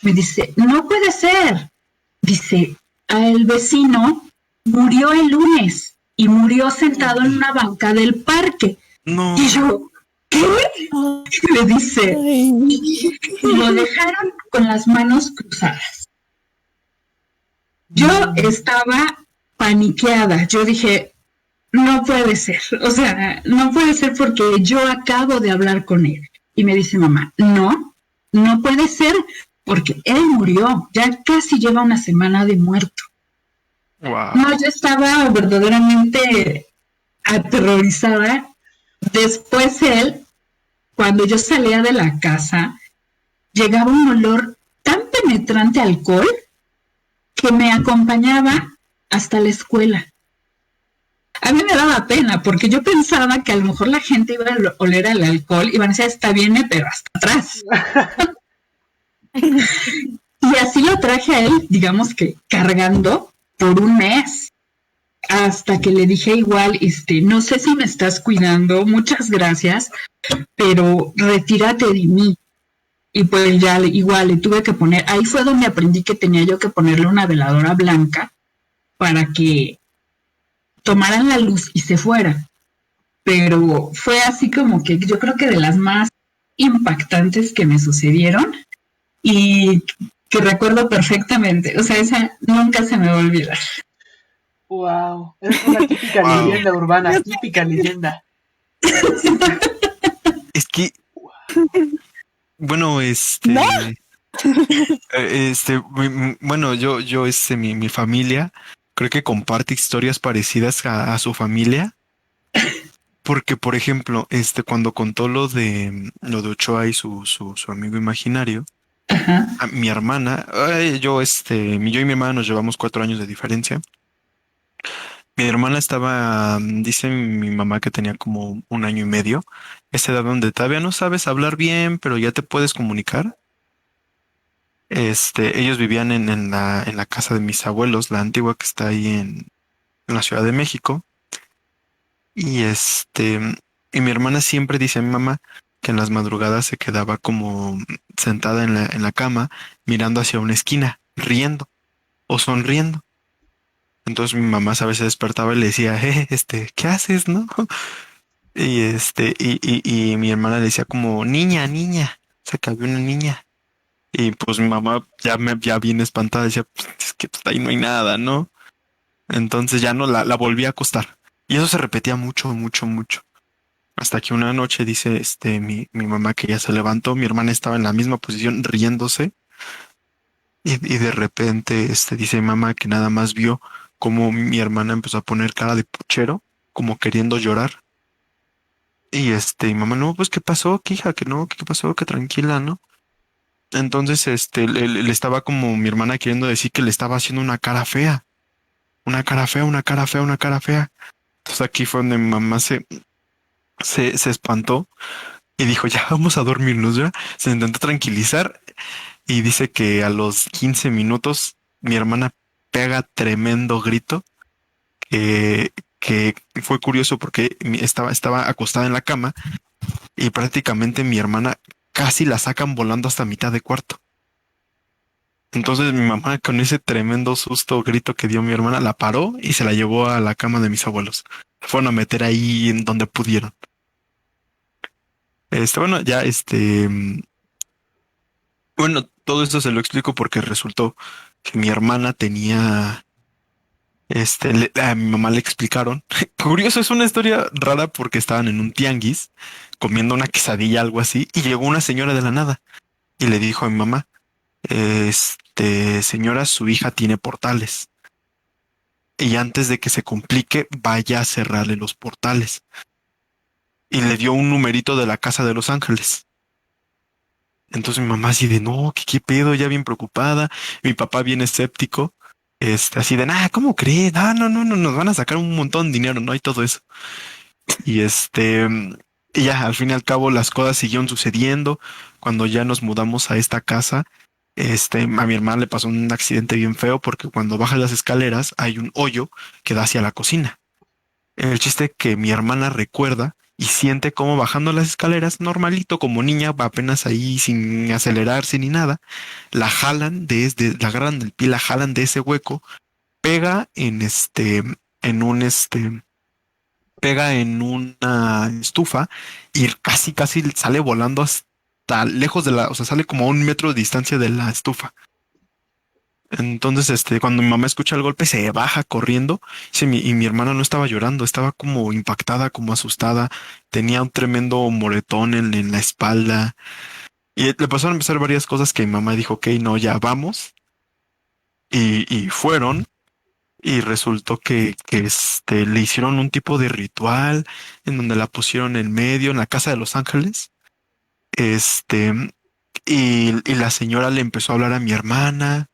Speaker 6: Me dice, no puede ser. Dice, el vecino murió el lunes y murió sentado en una banca del parque.
Speaker 4: No.
Speaker 6: Y yo, ¿qué? Y me dice, lo dejaron con las manos cruzadas. Yo estaba paniqueada. Yo dije, no puede ser. O sea, no puede ser porque yo acabo de hablar con él. Y me dice mamá, no puede ser porque él murió. Ya casi lleva una semana de muerto.
Speaker 4: Wow.
Speaker 6: No, yo estaba verdaderamente aterrorizada. Después él, cuando yo salía de la casa, llegaba un olor tan penetrante a alcohol que me acompañaba hasta la escuela. A mí me daba pena porque yo pensaba que a lo mejor la gente iba a oler al alcohol y van a decir, está bien, pero hasta atrás. Y así lo traje a él, digamos que cargando por un mes. Hasta que le dije igual, no sé si me estás cuidando, muchas gracias, pero retírate de mí. Y pues ya igual le tuve que poner, ahí fue donde aprendí que tenía yo que ponerle una veladora blanca para que tomaran la luz y se fuera. Pero fue así como que yo creo que de las más impactantes que me sucedieron y que recuerdo perfectamente. O sea, esa nunca se me va a olvidar.
Speaker 1: Wow, es una típica leyenda urbana, típica leyenda.
Speaker 4: Es que, bueno,
Speaker 2: ¿No?
Speaker 4: bueno, yo, mi familia, creo que comparte historias parecidas a su familia. Porque, por ejemplo, cuando contó lo de Ochoa y su amigo imaginario,
Speaker 6: Ajá.
Speaker 4: a mi hermana, yo y mi hermana nos llevamos 4 años de diferencia. Mi hermana estaba, dice mi mamá que tenía como 1 año y medio, esa edad donde todavía no sabes hablar bien, pero ya te puedes comunicar. Ellos vivían en la casa de mis abuelos, la antigua que está ahí en la Ciudad de México. Y y mi hermana siempre dice a mi mamá que en las madrugadas se quedaba como sentada en la cama, mirando hacia una esquina, riendo o sonriendo. Entonces mi mamá a veces despertaba y le decía, ¿qué haces, no? Y mi hermana le decía como, niña, se cayó una niña. Y pues mi mamá ya bien espantada decía, pues, es que pues, ahí no hay nada, ¿no? Entonces ya no la volví a acostar. Y eso se repetía mucho, mucho, mucho. Hasta que una noche dice mi mamá que ya se levantó, mi hermana estaba en la misma posición riéndose. Y de repente dice mi mamá que nada más vio como mi hermana empezó a poner cara de puchero, como queriendo llorar. Y mi mamá, no, pues, ¿qué pasó, que hija? Que no, ¿qué pasó? Que tranquila, ¿no? Entonces, le estaba como mi hermana queriendo decir que le estaba haciendo una cara fea. Una cara fea, una cara fea, una cara fea. Entonces aquí fue donde mi mamá se espantó y dijo, ya vamos a dormirnos, ya. Se intentó tranquilizar y dice que a los 15 minutos mi hermana pega tremendo grito que fue curioso porque estaba acostada en la cama y prácticamente mi hermana casi la sacan volando hasta mitad de cuarto. Entonces mi mamá con ese tremendo susto grito que dio mi hermana la paró y se la llevó a la cama de mis abuelos. Se fueron a meter ahí en donde pudieron. Bueno, ya bueno, todo esto se lo explico porque resultó que mi hermana tenía a mi mamá le explicaron. Curioso, es una historia rara porque estaban en un tianguis comiendo una quesadilla, algo así, y llegó una señora de la nada y le dijo a mi mamá, señora, su hija tiene portales. Y antes de que se complique, vaya a cerrarle los portales. Y le dio un numerito de la casa de Los Ángeles. Entonces mi mamá así de, no, ¿qué pedo? Ya bien preocupada. Mi papá bien escéptico. Así de, nah, ¿cómo crees? No, nos van a sacar un montón de dinero, no hay todo eso. Y y ya, al fin y al cabo las cosas siguieron sucediendo. Cuando ya nos mudamos a esta casa, A mi hermana le pasó un accidente bien feo porque cuando bajas las escaleras hay un hoyo que da hacia la cocina. El chiste que mi hermana recuerda y siente como bajando las escaleras, normalito, como niña, va apenas ahí sin acelerarse ni nada, la jalan la agarran del pie, la jalan de ese hueco, pega pega en una estufa y casi sale volando hasta lejos o sea, sale como a 1 metro de distancia de la estufa. Entonces, cuando mi mamá escucha el golpe, se baja corriendo. Y mi hermana no estaba llorando, estaba como impactada, como asustada. Tenía un tremendo moretón en la espalda. Y le pasaron a empezar varias cosas que mi mamá dijo, ok, no, ya vamos. Y fueron. Y resultó que le hicieron un tipo de ritual en donde la pusieron en medio, en la casa de Los Ángeles. Este, y la señora le empezó a hablar a mi hermana.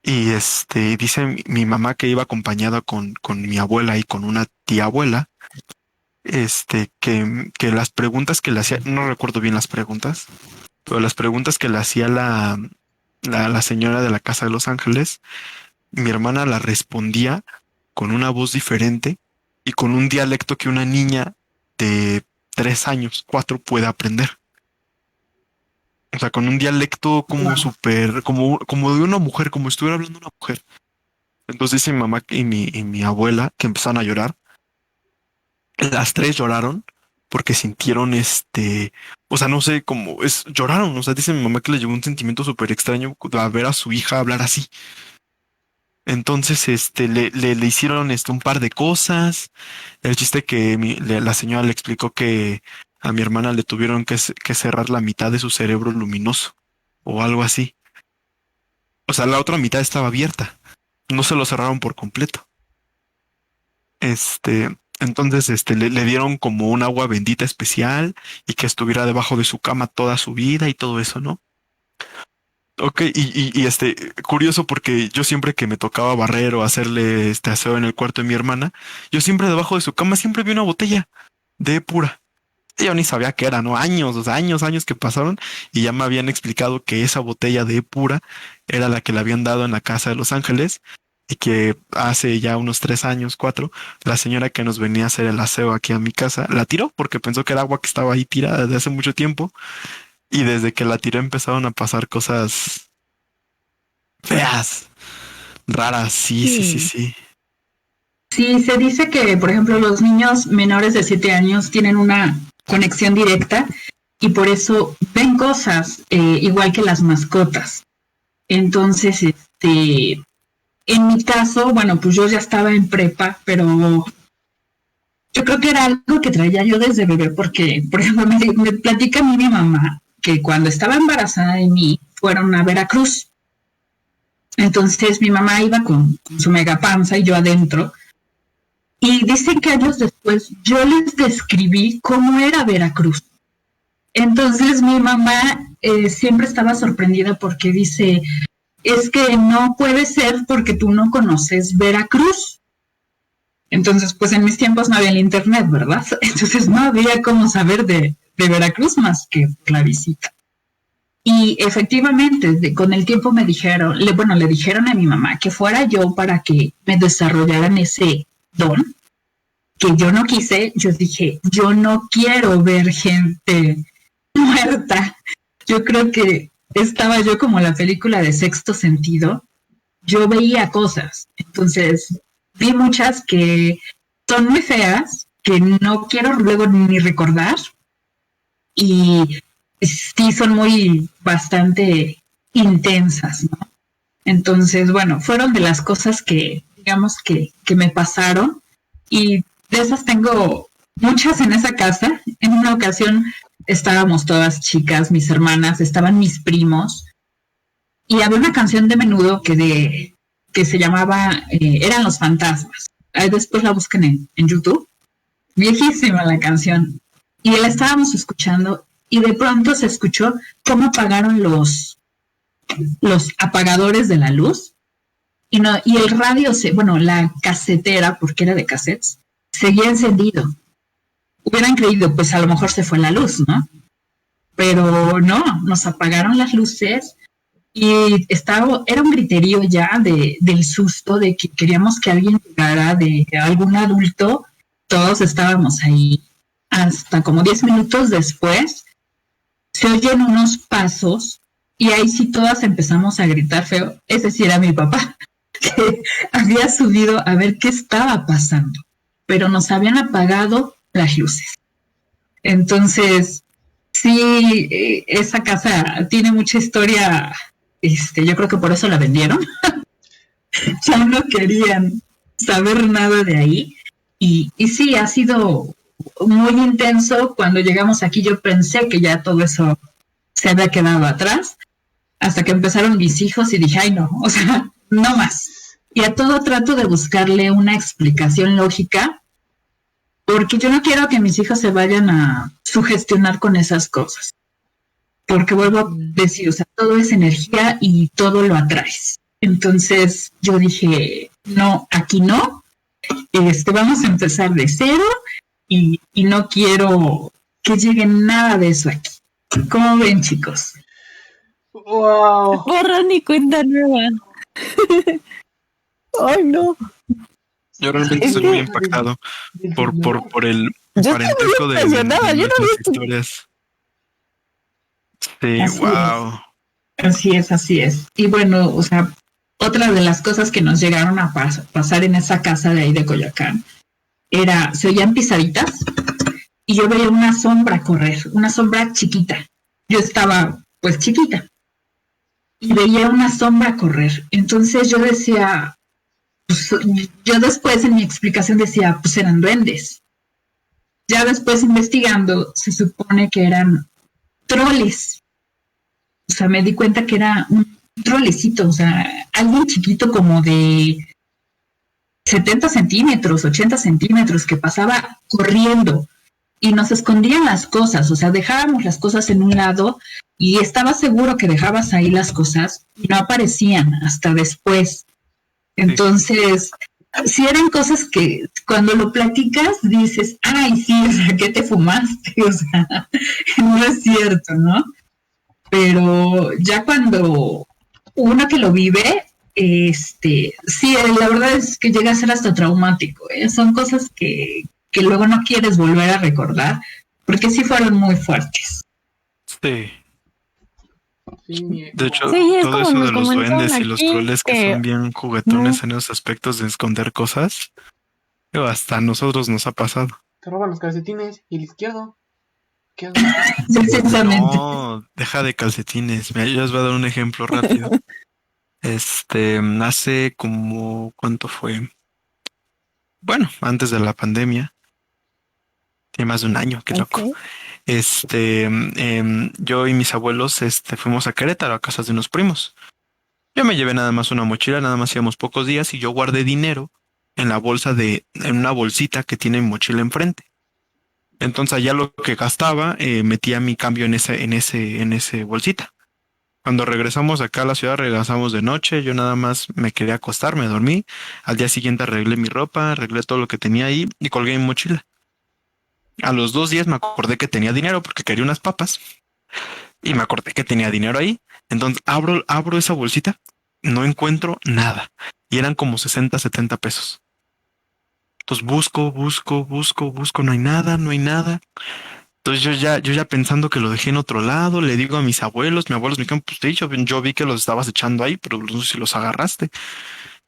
Speaker 4: Y dice mi mamá que iba acompañada con mi abuela y con una tía abuela, que las preguntas que le hacía, no recuerdo bien las preguntas, pero las preguntas que le hacía la señora de la casa de Los Ángeles, mi hermana la respondía con una voz diferente y con un dialecto que una niña de 3 años, 4 puede aprender. O sea, con un dialecto como súper, como de una mujer, como si estuviera hablando de una mujer. Entonces dice mi mamá y mi abuela que empezaron a llorar. Las tres lloraron porque sintieron o sea, no sé cómo lloraron. O sea, dice mi mamá que le llegó un sentimiento súper extraño a ver a su hija hablar así. Entonces, le hicieron un par de cosas. El chiste que la señora le explicó que a mi hermana le tuvieron que cerrar la mitad de su cerebro luminoso o algo así. O sea, la otra mitad estaba abierta. No se lo cerraron por completo. Entonces, le dieron como un agua bendita especial y que estuviera debajo de su cama toda su vida y todo eso, ¿no? Ok, curioso porque yo siempre que me tocaba barrer o hacerle aseo en el cuarto de mi hermana, yo siempre debajo de su cama siempre vi una botella de pura. Yo ni sabía qué era, ¿no? Años, o sea, años que pasaron y ya me habían explicado que esa botella de pura era la que le habían dado en la casa de Los Ángeles y que hace ya unos 3 años, 4, la señora que nos venía a hacer el aseo aquí a mi casa la tiró porque pensó que era agua que estaba ahí tirada desde hace mucho tiempo. Y desde que la tiró empezaron a pasar cosas feas, raras, sí.
Speaker 6: Sí, se dice que, por ejemplo, los niños menores de 7 años tienen una conexión directa y por eso ven cosas igual que las mascotas. Entonces, en mi caso, bueno, pues yo ya estaba en prepa, pero yo creo que era algo que traía yo desde bebé porque, por ejemplo, me platica a mí mi mamá que cuando estaba embarazada de mí fueron a Veracruz. Entonces mi mamá iba con su mega panza y yo adentro. Y dicen que años después yo les describí cómo era Veracruz. Entonces mi mamá siempre estaba sorprendida porque dice, es que no puede ser porque tú no conoces Veracruz. Entonces, pues en mis tiempos no había el internet, ¿verdad? Entonces no había cómo saber de Veracruz más que la visita. Y efectivamente, con el tiempo me dijeron, le dijeron a mi mamá que fuera yo para que me desarrollaran ese don, que yo no quise. Yo dije, yo no quiero ver gente muerta. Yo creo que estaba yo como la película de Sexto Sentido. Yo veía cosas, entonces vi muchas que son muy feas, que no quiero luego ni recordar. Y sí son bastante intensas, ¿no? Entonces, bueno, fueron de las cosas que, digamos, que me pasaron y de esas tengo muchas en esa casa. En una ocasión estábamos todas chicas, mis hermanas, estaban mis primos y había una canción de Menudo que se llamaba Eran los fantasmas. Ahí después la busquen en YouTube. Viejísima la canción. Y la estábamos escuchando y de pronto se escuchó cómo apagaron los apagadores de la luz y el radio, la casetera, porque era de cassettes, seguía encendido. Hubieran creído, pues a lo mejor se fue la luz, ¿no? Pero no, nos apagaron las luces Y era un griterío ya del susto de que queríamos que alguien llegara, de algún adulto. Todos estábamos ahí. Hasta como 10 minutos después, se oyen unos pasos y ahí sí todas empezamos a gritar feo. Ese sí era mi papá, que había subido a ver qué estaba pasando, pero nos habían apagado las luces. Entonces, sí, esa casa tiene mucha historia. Yo creo que por eso la vendieron. Ya no querían saber nada de ahí. Y sí, ha sido muy intenso. Cuando llegamos aquí yo pensé que ya todo eso se había quedado atrás, hasta que empezaron mis hijos y dije, ay no, o sea, no más. Y a todo trato de buscarle una explicación lógica, porque yo no quiero que mis hijos se vayan a sugestionar con esas cosas. Porque vuelvo a decir, o sea, todo es energía y todo lo atraes. Entonces yo dije, no, aquí no, vamos a empezar de cero y no quiero que llegue nada de eso aquí. ¿Cómo ven, chicos?
Speaker 1: Wow.
Speaker 2: Borrón y cuenta nueva. Ay, no.
Speaker 4: Yo realmente estoy muy impactado por el
Speaker 2: Yo
Speaker 4: parentesco de
Speaker 2: impresionada, yo no
Speaker 4: nuestras
Speaker 2: vi
Speaker 4: historias. Sí,
Speaker 6: Así
Speaker 4: wow.
Speaker 6: Así es. Y bueno, o sea, otra de las cosas que nos llegaron a pasar en esa casa de ahí de Coyoacán se oían pisaditas y yo veía una sombra correr, una sombra chiquita. Yo estaba pues chiquita y veía una sombra correr. Entonces yo decía, pues, yo después en mi explicación decía, pues eran duendes. Ya después investigando se supone que eran troles. O sea, me di cuenta que era un trolecito, o sea, alguien chiquito como de 70 centímetros, 80 centímetros, que pasaba corriendo y nos escondían las cosas, o sea, dejábamos las cosas en un lado y estaba seguro que dejabas ahí las cosas y no aparecían hasta después. Entonces, sí eran cosas que cuando lo platicas dices, ay, sí, o sea, ¿qué te fumaste? O sea, no es cierto, ¿no? Pero ya cuando uno que lo vive, sí, la verdad es que llega a ser hasta traumático, ¿eh? Son cosas que luego no quieres volver a recordar, porque sí fueron muy fuertes.
Speaker 4: Sí.
Speaker 1: Sí,
Speaker 4: De hecho,
Speaker 2: Sí, es
Speaker 4: todo
Speaker 2: como
Speaker 4: eso
Speaker 2: nos
Speaker 4: de los
Speaker 2: comentaron
Speaker 4: duendes y los
Speaker 2: aquí,
Speaker 4: troles que
Speaker 2: que
Speaker 4: son bien juguetones en esos aspectos de esconder cosas, digo, hasta a nosotros nos ha pasado.
Speaker 1: te roban los calcetines y el izquierdo. ¿Qué haces?
Speaker 6: Exactamente.
Speaker 4: No, deja de calcetines. Mira, yo les voy a dar un ejemplo rápido. Hace como, ¿cuánto fue? Bueno, antes de la pandemia. Tiene más de un año, qué loco.
Speaker 2: ok.
Speaker 4: Yo y mis abuelos, fuimos a Querétaro, a casas de unos primos. Yo me llevé nada más una mochila, nada más íbamos pocos días y yo guardé dinero en la bolsa en una bolsita que tiene mi mochila enfrente. Entonces allá lo que gastaba, metía mi cambio en ese bolsita. Cuando regresamos acá a la ciudad, regresamos de noche, yo nada más me quería acostar, me dormí. Al día siguiente arreglé mi ropa, arreglé todo lo que tenía ahí y colgué mi mochila. A los 2 días me acordé que tenía dinero porque quería unas papas y me acordé que tenía dinero ahí. Entonces abro esa bolsita, no encuentro nada y eran como 60, 70 pesos. Entonces busco, no hay nada. Entonces yo ya pensando que lo dejé en otro lado, le digo a mis abuelos me dijeron, pues dicho, yo vi que los estabas echando ahí, pero no sé si los agarraste.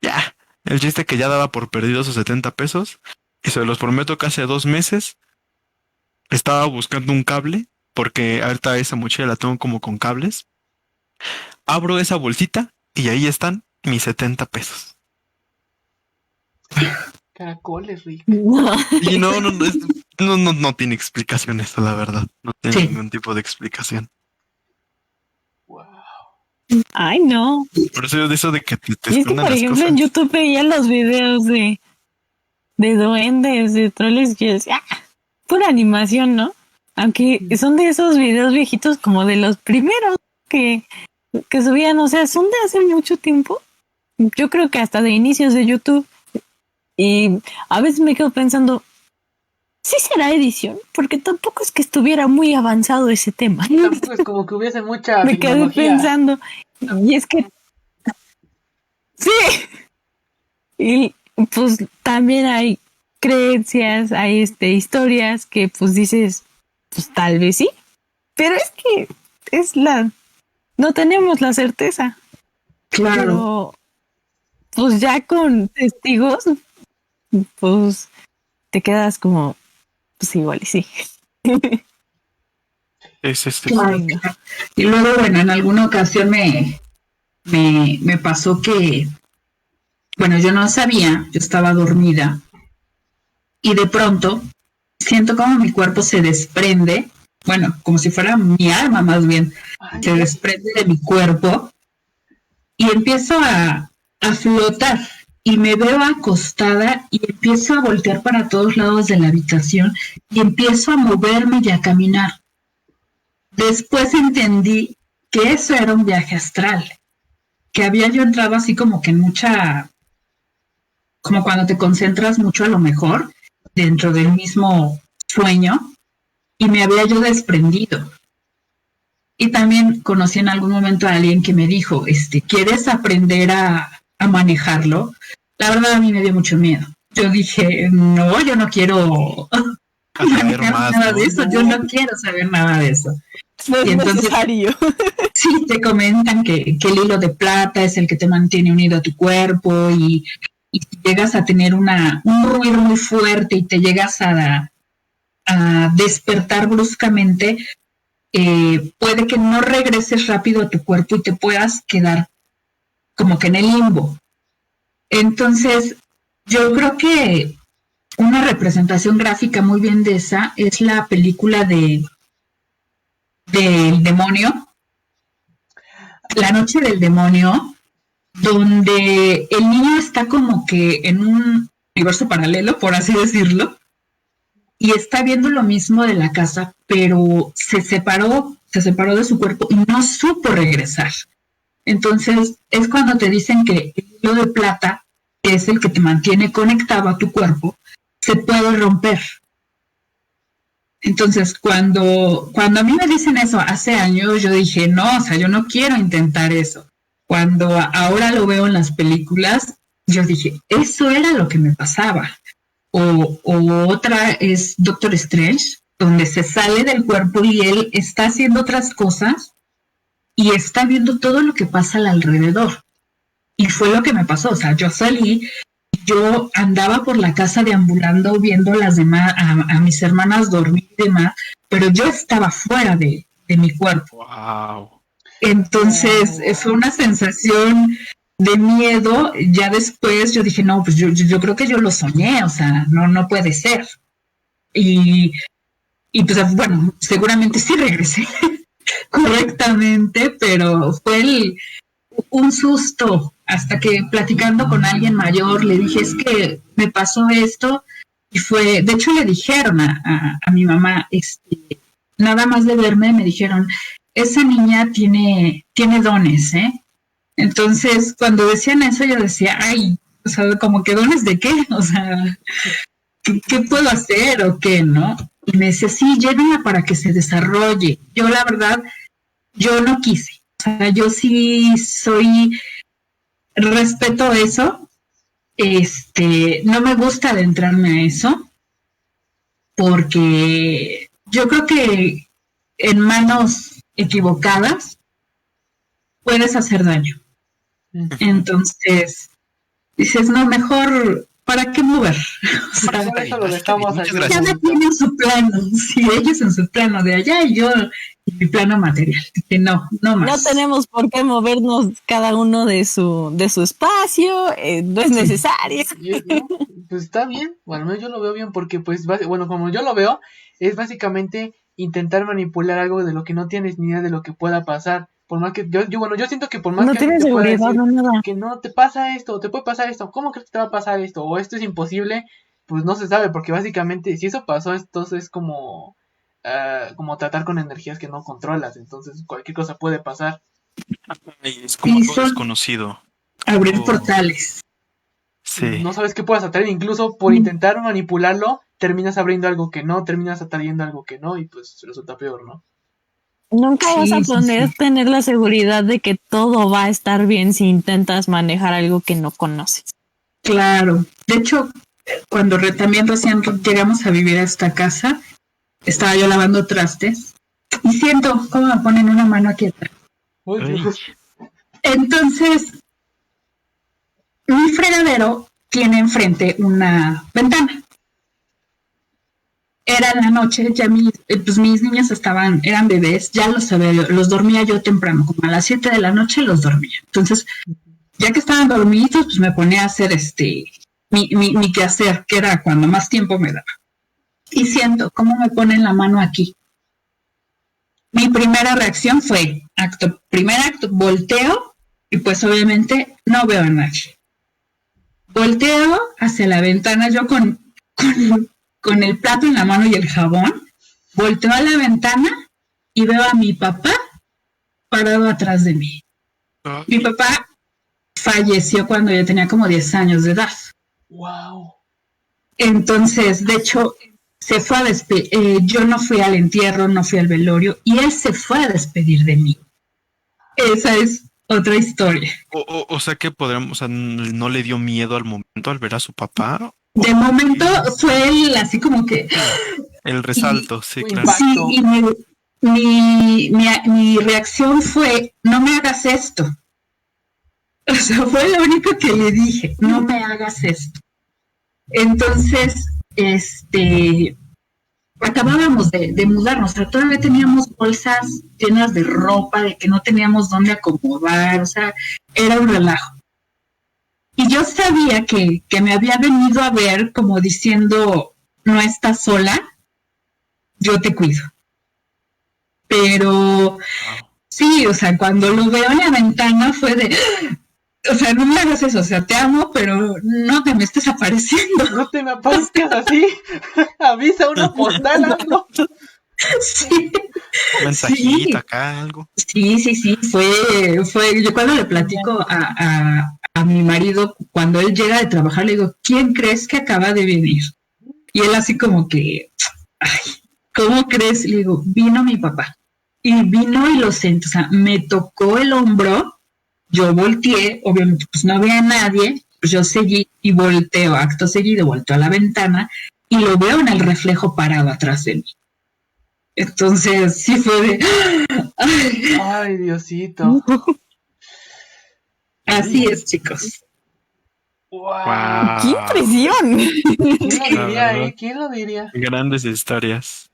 Speaker 4: Ya, el chiste que ya daba por perdido esos 70 pesos y se los prometo que hace 2 meses estaba buscando un cable, porque ahorita esa mochila la tengo como con cables. Abro esa bolsita y ahí están mis 70 pesos.
Speaker 1: Caracoles, Rick.
Speaker 4: Y no tiene explicación esto, la verdad. No tiene
Speaker 6: Sí.
Speaker 4: ningún tipo de explicación.
Speaker 1: Wow.
Speaker 2: Ay, no.
Speaker 4: Por eso yo de eso de que te
Speaker 2: Y es que,
Speaker 4: escondan
Speaker 2: por
Speaker 4: las
Speaker 2: ejemplo, en
Speaker 4: cosas.
Speaker 2: YouTube veía los videos de duendes, de troles, que yo decía, pura animación, ¿no? Aunque son de esos videos viejitos como de los primeros que subían, o sea, son de hace mucho tiempo. Yo creo que hasta de inicios de YouTube. Y a veces me quedo pensando, ¿sí será edición? Porque tampoco es que estuviera muy avanzado ese tema.
Speaker 1: Tampoco es como que hubiese mucha
Speaker 2: Me quedé
Speaker 1: tecnología.
Speaker 2: pensando. Y es que sí, y pues también hay creencias, hay historias que pues dices, pues tal vez sí, pero es que no tenemos la certeza,
Speaker 6: Claro,
Speaker 2: pero pues ya con testigos, pues te quedas como, pues igual y sí.
Speaker 4: Es
Speaker 6: claro.
Speaker 2: Ay, no.
Speaker 6: Y luego, bueno, en alguna ocasión me pasó que, bueno, yo no sabía, yo estaba dormida y de pronto siento como mi cuerpo se desprende, bueno, como si fuera mi alma más bien,
Speaker 1: Ay,
Speaker 6: se desprende de mi cuerpo y empiezo a flotar y me veo acostada y empiezo a voltear para todos lados de la habitación y empiezo a moverme y a caminar. Después entendí que eso era un viaje astral, que había yo entrado así como que en mucha, como cuando te concentras mucho a lo mejor dentro del mismo sueño y me había yo desprendido. Y también conocí en algún momento a alguien que me dijo, ¿quieres aprender a manejarlo? La verdad a mí me dio mucho miedo. Yo dije, no, yo no quiero manejar
Speaker 4: más,
Speaker 6: nada
Speaker 4: ¿no?
Speaker 6: de eso, yo no quiero saber nada de eso.
Speaker 2: No es
Speaker 6: Y entonces,
Speaker 2: necesario.
Speaker 6: sí, te comentan que el hilo de plata es el que te mantiene unido a tu cuerpo y si llegas a tener un ruido muy fuerte y te llegas a despertar bruscamente, puede que no regreses rápido a tu cuerpo y te puedas quedar como que en el limbo. Entonces, yo creo que una representación gráfica muy bien de esa es la película del demonio, La noche del demonio, donde el niño está como que en un universo paralelo, por así decirlo, y está viendo lo mismo de la casa, pero se separó de su cuerpo y no supo regresar. Entonces es cuando te dicen que el hilo de plata, que es el que te mantiene conectado a tu cuerpo, se puede romper. Entonces cuando a mí me dicen eso hace años, yo dije, no, o sea, yo no quiero intentar eso. Cuando ahora lo veo en las películas, yo dije, eso era lo que me pasaba. O otra es Doctor Strange, donde se sale del cuerpo y él está haciendo otras cosas y está viendo todo lo que pasa al alrededor. Y fue lo que me pasó, o sea, yo salí, yo andaba por la casa deambulando, viendo las demás, a mis hermanas dormir y demás, pero yo estaba fuera de mi cuerpo.
Speaker 4: Wow.
Speaker 6: Entonces fue una sensación de miedo. Ya después yo dije, no, pues yo creo que yo lo soñé, o sea, no puede ser. Y pues bueno, seguramente sí regresé correctamente, pero fue un susto hasta que platicando con alguien mayor le dije, es que me pasó esto y fue, de hecho le dijeron a mi mamá, nada más de verme me dijeron, esa niña tiene dones, ¿eh? Entonces, cuando decían eso, yo decía, ay, o sea, como que dones de qué, o sea, ¿qué puedo hacer o qué, no? Y me decía, sí, llévenla para que se desarrolle. Yo, la verdad, yo no quise. O sea, yo sí respeto eso. No me gusta adentrarme a eso, porque yo creo que en manos equivocadas puedes hacer daño. Entonces, dices, no, mejor, ¿para qué mover? O sea,
Speaker 1: Por eso lo dejamos
Speaker 4: Muchas
Speaker 1: aquí.
Speaker 4: gracias.
Speaker 6: cada quien en su plano, sí, ellos en su plano de allá y yo en mi plano material. Que no
Speaker 2: No
Speaker 6: más.
Speaker 2: tenemos por qué movernos cada uno de su espacio, no es necesario.
Speaker 1: Pues está bien, bueno, yo lo veo bien porque pues, bueno, como yo lo veo, es básicamente intentar manipular algo de lo que no tienes ni idea de lo que pueda pasar. Por más que bueno, yo siento que por más
Speaker 2: No
Speaker 1: que alguien
Speaker 2: tienes
Speaker 1: te pueda
Speaker 2: seguridad,
Speaker 1: decir
Speaker 2: no nada.
Speaker 1: que no te pasa esto, te puede pasar esto, ¿cómo crees que te va a pasar esto? O esto es imposible, pues no se sabe, porque básicamente si eso pasó, entonces es como tratar con energías que no controlas, entonces cualquier cosa puede pasar.
Speaker 4: Ay, es como
Speaker 6: Y
Speaker 4: todo
Speaker 6: son
Speaker 4: desconocido.
Speaker 6: abrir
Speaker 4: Oh,
Speaker 6: portales.
Speaker 4: sí.
Speaker 1: No sabes qué puedas atraer, incluso por intentar manipularlo, terminas abriendo algo que no, terminas atrayendo algo que no, y pues resulta peor, ¿no?
Speaker 2: Nunca
Speaker 3: Sí,
Speaker 2: vas a
Speaker 3: sí,
Speaker 2: poder
Speaker 3: sí.
Speaker 2: tener la seguridad de que todo va a estar bien si intentas manejar algo que no conoces.
Speaker 3: Claro. De hecho, cuando también recién llegamos a vivir a esta casa, estaba yo lavando trastes y siento cómo me ponen una mano aquí atrás.
Speaker 1: Ay,
Speaker 4: Ay,
Speaker 1: Dios.
Speaker 3: Entonces, mi fregadero tiene enfrente una ventana. Era en la noche, ya pues mis niños eran bebés, ya los dormía yo temprano, como a las 7 de la noche los dormía. Entonces, ya que estaban dormidos, pues me ponía a hacer mi quehacer, que era cuando más tiempo me daba. Y siento cómo me ponen la mano aquí. Mi primera reacción fue, primer acto, volteo y pues obviamente no veo a nadie. Volteo hacia la ventana, yo con el plato en la mano y el jabón, volteo a la ventana y veo a mi papá parado atrás de mí.
Speaker 4: ah,
Speaker 3: Mi papá falleció cuando yo tenía como 10 años de edad.
Speaker 1: Wow.
Speaker 3: Entonces, de hecho, se fue a yo no fui al entierro, no fui al velorio, y él se fue a despedir de mí. Esa es otra historia.
Speaker 4: o sea que podríamos, o sea, no le dio miedo al momento al ver a su papá.
Speaker 3: De momento fue él así como que...
Speaker 4: El resalto, sí,
Speaker 1: Fue
Speaker 4: claro.
Speaker 1: impacto.
Speaker 3: Sí, y mi reacción fue, no me hagas esto. O sea, fue lo único que le dije, no me hagas esto. Entonces, acabábamos de mudarnos, o sea, todavía teníamos bolsas llenas de ropa, de que no teníamos dónde acomodar, o sea, era un relajo. Y yo sabía que me había venido a ver como diciendo, no estás sola, yo te cuido. Pero sí, o sea, cuando lo veo en la ventana fue de, o sea, no me hagas eso, o sea, te amo, pero no te me estés apareciendo.
Speaker 1: No te me aparezcas así. Avisa una postal, algo.
Speaker 3: Sí,
Speaker 4: Un mensajito
Speaker 3: sí.
Speaker 4: acá, algo.
Speaker 3: Sí, fue, yo cuando le platico a mi marido, cuando él llega de trabajar, le digo, ¿quién crees que acaba de venir? Y él así como que, ay, ¿cómo crees? Le digo, vino mi papá. Y vino y lo sentí, o sea, me tocó el hombro, yo volteé, obviamente pues no había nadie, pues yo seguí y volteo, acto seguido, volteo a la ventana y lo veo en el reflejo parado atrás de mí. Entonces sí fue de, ay,
Speaker 1: Ay, Diosito.
Speaker 3: así es, chicos.
Speaker 1: Wow.
Speaker 2: ¡Qué impresión!
Speaker 1: ¿Quién lo
Speaker 4: La
Speaker 1: diría,
Speaker 4: verdad.
Speaker 1: ¿Quién lo diría?
Speaker 4: Grandes historias.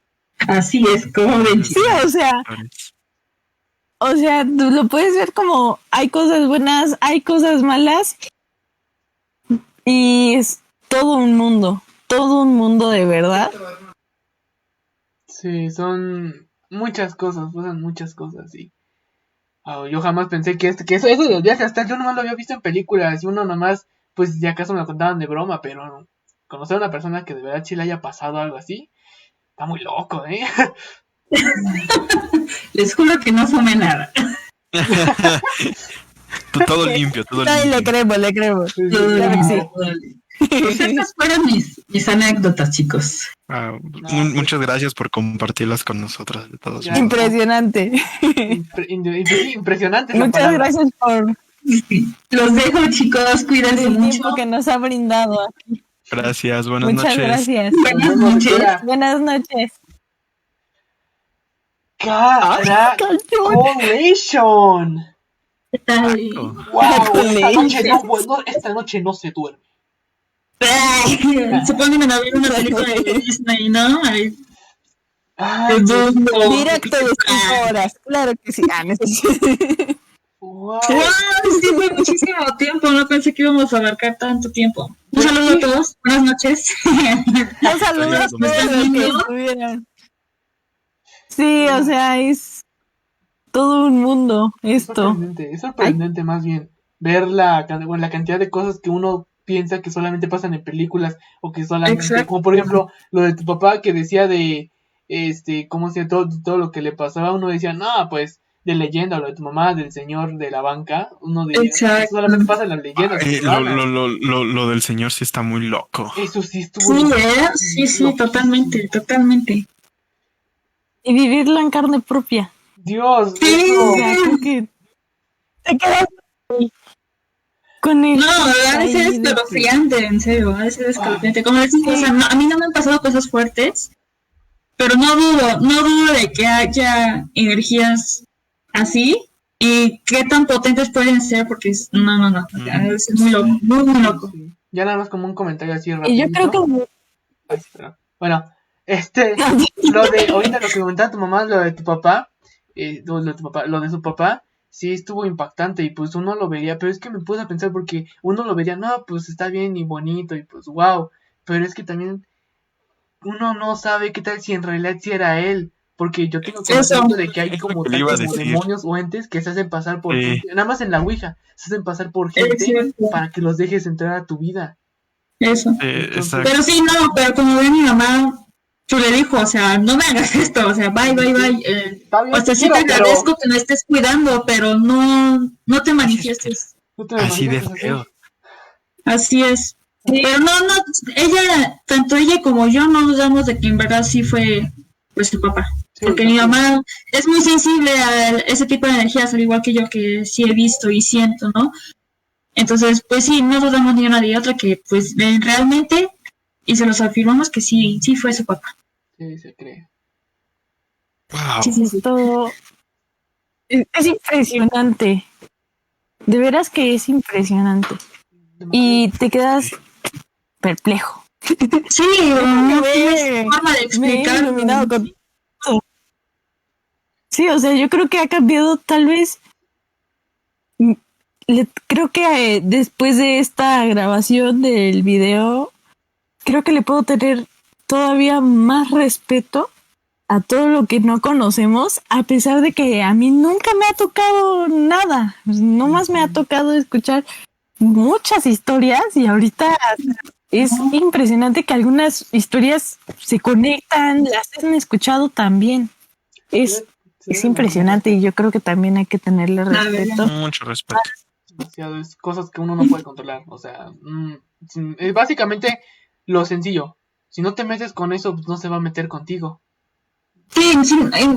Speaker 3: Así es, como ven,
Speaker 2: Sí,
Speaker 3: chicos.
Speaker 2: o sea, tú lo puedes ver como hay cosas buenas, hay cosas malas y es todo un mundo de verdad.
Speaker 1: Sí, son muchas cosas, pasan muchas cosas, sí. Yo jamás pensé que eso de los viajes hasta yo nomás lo había visto en películas y uno nomás, pues si acaso me lo contaban de broma, pero conocer a una persona que de verdad sí le haya pasado algo así, está muy loco, ¿eh?
Speaker 3: Les juro que no fumé nada.
Speaker 4: Todo limpio, todo
Speaker 2: Ay, le
Speaker 4: limpio.
Speaker 2: le creemos.
Speaker 1: Sí,
Speaker 2: Claro que sí.
Speaker 3: Pues estas fueron mis anécdotas, chicos.
Speaker 4: Muchas gracias por compartirlas con nosotros. De todos
Speaker 1: Ya.
Speaker 4: modos.
Speaker 2: Impresionante.
Speaker 1: Impresionante esa
Speaker 2: Muchas
Speaker 1: palabra.
Speaker 2: gracias por
Speaker 3: Los dejo, chicos. Cuídense
Speaker 2: el
Speaker 3: mucho.
Speaker 2: tiempo que nos ha brindado.
Speaker 4: Gracias, buenas
Speaker 2: Muchas
Speaker 4: noches.
Speaker 2: gracias.
Speaker 3: Buenas
Speaker 1: Nos vemos,
Speaker 3: noches.
Speaker 1: espera.
Speaker 2: Buenas noches.
Speaker 1: Congratulations.
Speaker 3: ¿Qué tal?
Speaker 1: Wow, esta noche no se duerme.
Speaker 3: Se ponen a ver una película de Disney, ¿no? Ay,
Speaker 1: Ay,
Speaker 2: Directo de 5 horas. Claro que sí. No sé.
Speaker 1: wow.
Speaker 3: sí, fue muchísimo tiempo. No pensé que íbamos a abarcar tanto tiempo. Un saludo a todos. Buenas noches.
Speaker 2: Un saludo a todos los que estuvieron. Sí, o sea, es todo un mundo esto.
Speaker 1: Es sorprendente más bien ver la cantidad de cosas que uno piensa que solamente pasan en películas o que solamente,
Speaker 3: Exacto.
Speaker 1: como por ejemplo lo de tu papá que decía de cómo se todo lo que le pasaba, uno decía, no, pues de leyenda, o lo de tu mamá, del señor de la banca, uno decía,
Speaker 3: Exacto.
Speaker 1: eso solamente pasa en las leyendas.
Speaker 4: Lo del señor sí está muy loco.
Speaker 1: Eso sí estuvo.
Speaker 3: Sí, totalmente.
Speaker 2: Y vivirlo en carne propia.
Speaker 1: Dios,
Speaker 3: Sí.
Speaker 1: eso.
Speaker 2: O sea, creo que te quedas ahí con el
Speaker 3: No, a veces
Speaker 2: ahí
Speaker 3: es
Speaker 2: de que-
Speaker 3: escalofriante, en serio, a veces es escalofriante. Como les digo, o sea, a mí no me han pasado cosas fuertes, pero no dudo de que haya energías así y qué tan potentes pueden ser, porque no, o sea, es muy loco, muy loco.
Speaker 1: Sí. Ya nada más como un comentario así rápido.
Speaker 2: Y yo creo que
Speaker 1: Ay, perdón. Bueno, lo de, ahorita lo que comentaba tu mamá, lo de tu papá, lo de su papá, sí estuvo impactante y pues uno lo vería, pero es que me puse a pensar porque uno lo vería, no, pues está bien y bonito y pues wow, pero es que también uno no sabe qué tal si en realidad sí era él, porque yo tengo conocimiento de que hay
Speaker 4: Es lo
Speaker 1: como
Speaker 4: que le
Speaker 1: tal
Speaker 4: iba a
Speaker 1: como
Speaker 4: decir.
Speaker 1: demonios o entes que se hacen pasar por
Speaker 4: Sí.
Speaker 1: gente, nada más en la Ouija, se hacen pasar por
Speaker 3: Es
Speaker 1: gente
Speaker 3: cierto.
Speaker 1: para que los dejes entrar a tu vida.
Speaker 3: Eso.
Speaker 4: Exacto.
Speaker 3: Pero sí, no, pero como ve mi mamá, tú le dijo, o sea, no me hagas esto, o sea, bye.
Speaker 1: Está bien,
Speaker 3: O sea, sí
Speaker 1: quiero,
Speaker 3: te
Speaker 1: pero
Speaker 3: agradezco que me estés cuidando, pero no te manifiestes.
Speaker 1: no te me
Speaker 4: Así de
Speaker 1: manifiestes así.
Speaker 4: feo.
Speaker 3: Así es. Pero no, ella, tanto ella como yo no dudamos de que en verdad sí fue pues su papá.
Speaker 1: Sí,
Speaker 3: Porque
Speaker 1: sí,
Speaker 3: mi
Speaker 1: sí.
Speaker 3: mamá es muy sensible a ese tipo de energías, al igual que yo que sí he visto y siento, ¿no? Entonces, pues sí, no dudamos ni una ni otra que pues realmente, y se los afirmamos que sí fue su papá.
Speaker 1: Sí, se cree.
Speaker 4: Wow.
Speaker 3: Sí.
Speaker 2: esto es impresionante. De veras que es impresionante. Y te quedas perplejo.
Speaker 3: Sí, no tienes forma de
Speaker 2: Me he
Speaker 3: explicarlo.
Speaker 2: iluminado con todo. Sí, o sea, yo creo que ha cambiado tal vez. Creo que después de esta grabación del video, creo que le puedo tener todavía más respeto a todo lo que no conocemos, a pesar de que a mí nunca me ha tocado nada. Nomás me ha tocado escuchar muchas historias y ahorita es impresionante que algunas historias se conectan, las han escuchado también. Es impresionante y yo creo que también hay que tenerle
Speaker 3: La
Speaker 2: respeto.
Speaker 4: Mucho respeto.
Speaker 1: Demasiado, es cosas que uno no puede controlar. O sea, es básicamente lo sencillo. Si no te metes con eso, pues no se va a meter contigo.
Speaker 3: Sí,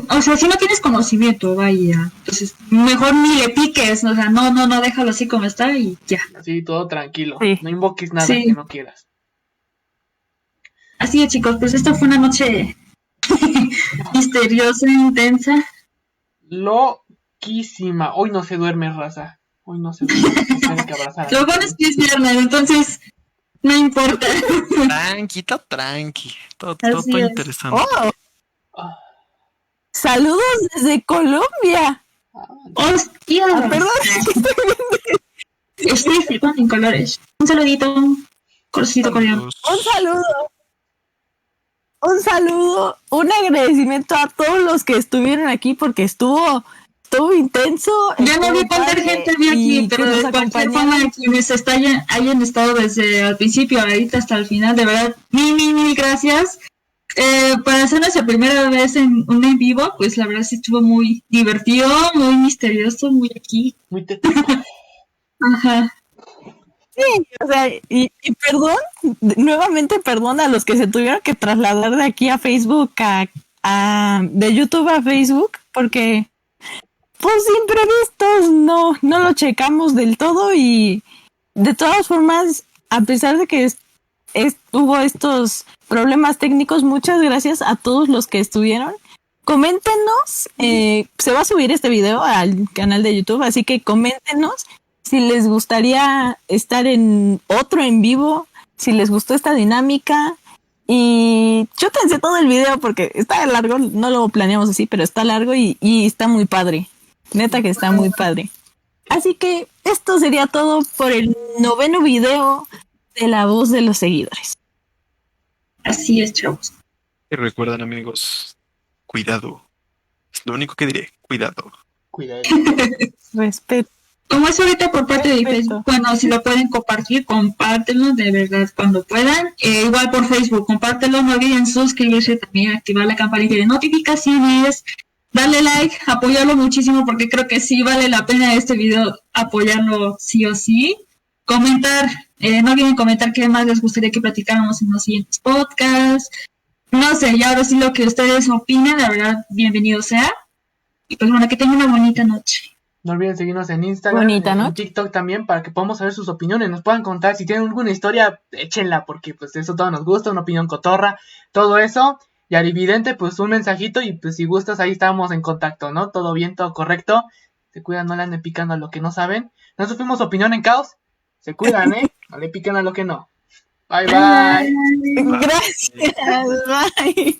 Speaker 3: o sea, si no tienes conocimiento, vaya. Entonces, mejor ni le piques, o sea, no, déjalo así como está y ya.
Speaker 1: Así, todo tranquilo.
Speaker 2: Sí.
Speaker 1: No invoques nada
Speaker 3: Sí.
Speaker 1: que no quieras.
Speaker 3: Así es, chicos, pues esta fue una noche misteriosa, intensa.
Speaker 1: Loquísima. Hoy no se duerme, raza. Hoy no se duerme. Se tiene que abrazar.
Speaker 3: Lo bueno es que es viernes, entonces no importa.
Speaker 4: Tranqui, todo tranqui. Todo
Speaker 3: Así es.
Speaker 4: interesante.
Speaker 2: ¡Oh!
Speaker 1: Ah,
Speaker 2: ¡Saludos desde Colombia!
Speaker 3: ¡Hostia!
Speaker 2: Ah, perdón,
Speaker 3: Estoy flipando en colores. Un saludito, corazoncito coreano.
Speaker 2: un saludo, un agradecimiento a todos los que estuvieron aquí porque estuvo intenso.
Speaker 3: Ya no vi
Speaker 2: estuvo
Speaker 3: cuánta
Speaker 2: padre
Speaker 3: gente había aquí,
Speaker 2: y
Speaker 3: pero
Speaker 2: que
Speaker 3: de
Speaker 2: nos
Speaker 3: cualquier
Speaker 2: acompañaron.
Speaker 3: forma, quienes hayan estado desde el principio ahorita hasta el final, de verdad, mil gracias. Para ser nuestra primera vez en un en vivo, pues la verdad sí estuvo muy divertido, muy misterioso, muy aquí.
Speaker 1: muy te...
Speaker 3: Ajá.
Speaker 2: O sea, y perdón, nuevamente perdón a los que se tuvieron que trasladar de aquí a Facebook, de YouTube a Facebook, porque pues imprevistos, no lo checamos del todo y de todas formas, a pesar de que hubo estos problemas técnicos, muchas gracias a todos los que estuvieron. Coméntenos, se va a subir este video al canal de YouTube, así que coméntenos si les gustaría estar en otro en vivo, si les gustó esta dinámica y chútense todo el video porque está largo, no lo planeamos así, pero está largo y está muy padre, neta que está muy padre. Así que esto sería todo por el 9º video de La Voz de los Seguidores.
Speaker 3: Así es, chavos.
Speaker 4: Y recuerden, amigos, cuidado. Es lo único que diré, cuidado.
Speaker 1: Cuidado.
Speaker 2: Respeto.
Speaker 3: Como es ahorita por parte de
Speaker 2: Perfecto.
Speaker 3: Facebook, bueno, si lo pueden compartir, compártelo de verdad cuando puedan. Igual por Facebook, compártelo, no olviden suscribirse también, activar la campanita de notificaciones, darle like, apoyarlo muchísimo porque creo que sí vale la pena este video apoyarlo sí o sí. Comentar, no olviden comentar qué más les gustaría que platicáramos en los siguientes podcasts. No sé, y ahora sí lo que ustedes opinen, la verdad, bienvenido sea. Y pues bueno, que tengan una bonita noche.
Speaker 1: No olviden seguirnos en Instagram,
Speaker 2: Bonita
Speaker 1: en
Speaker 2: noche.
Speaker 1: TikTok también, para que podamos saber sus opiniones, nos puedan contar, si tienen alguna historia, échenla, porque pues eso todo nos gusta, una opinión cotorra, todo eso, y al evidente, pues un mensajito, y pues si gustas, ahí estamos en contacto, ¿no? Todo bien, todo correcto, se cuidan, no le anden picando a lo que no saben, nosotros fuimos Opinión en Caos, se cuidan, no le piquen a lo que no. Bye, bye.
Speaker 2: Gracias, bye.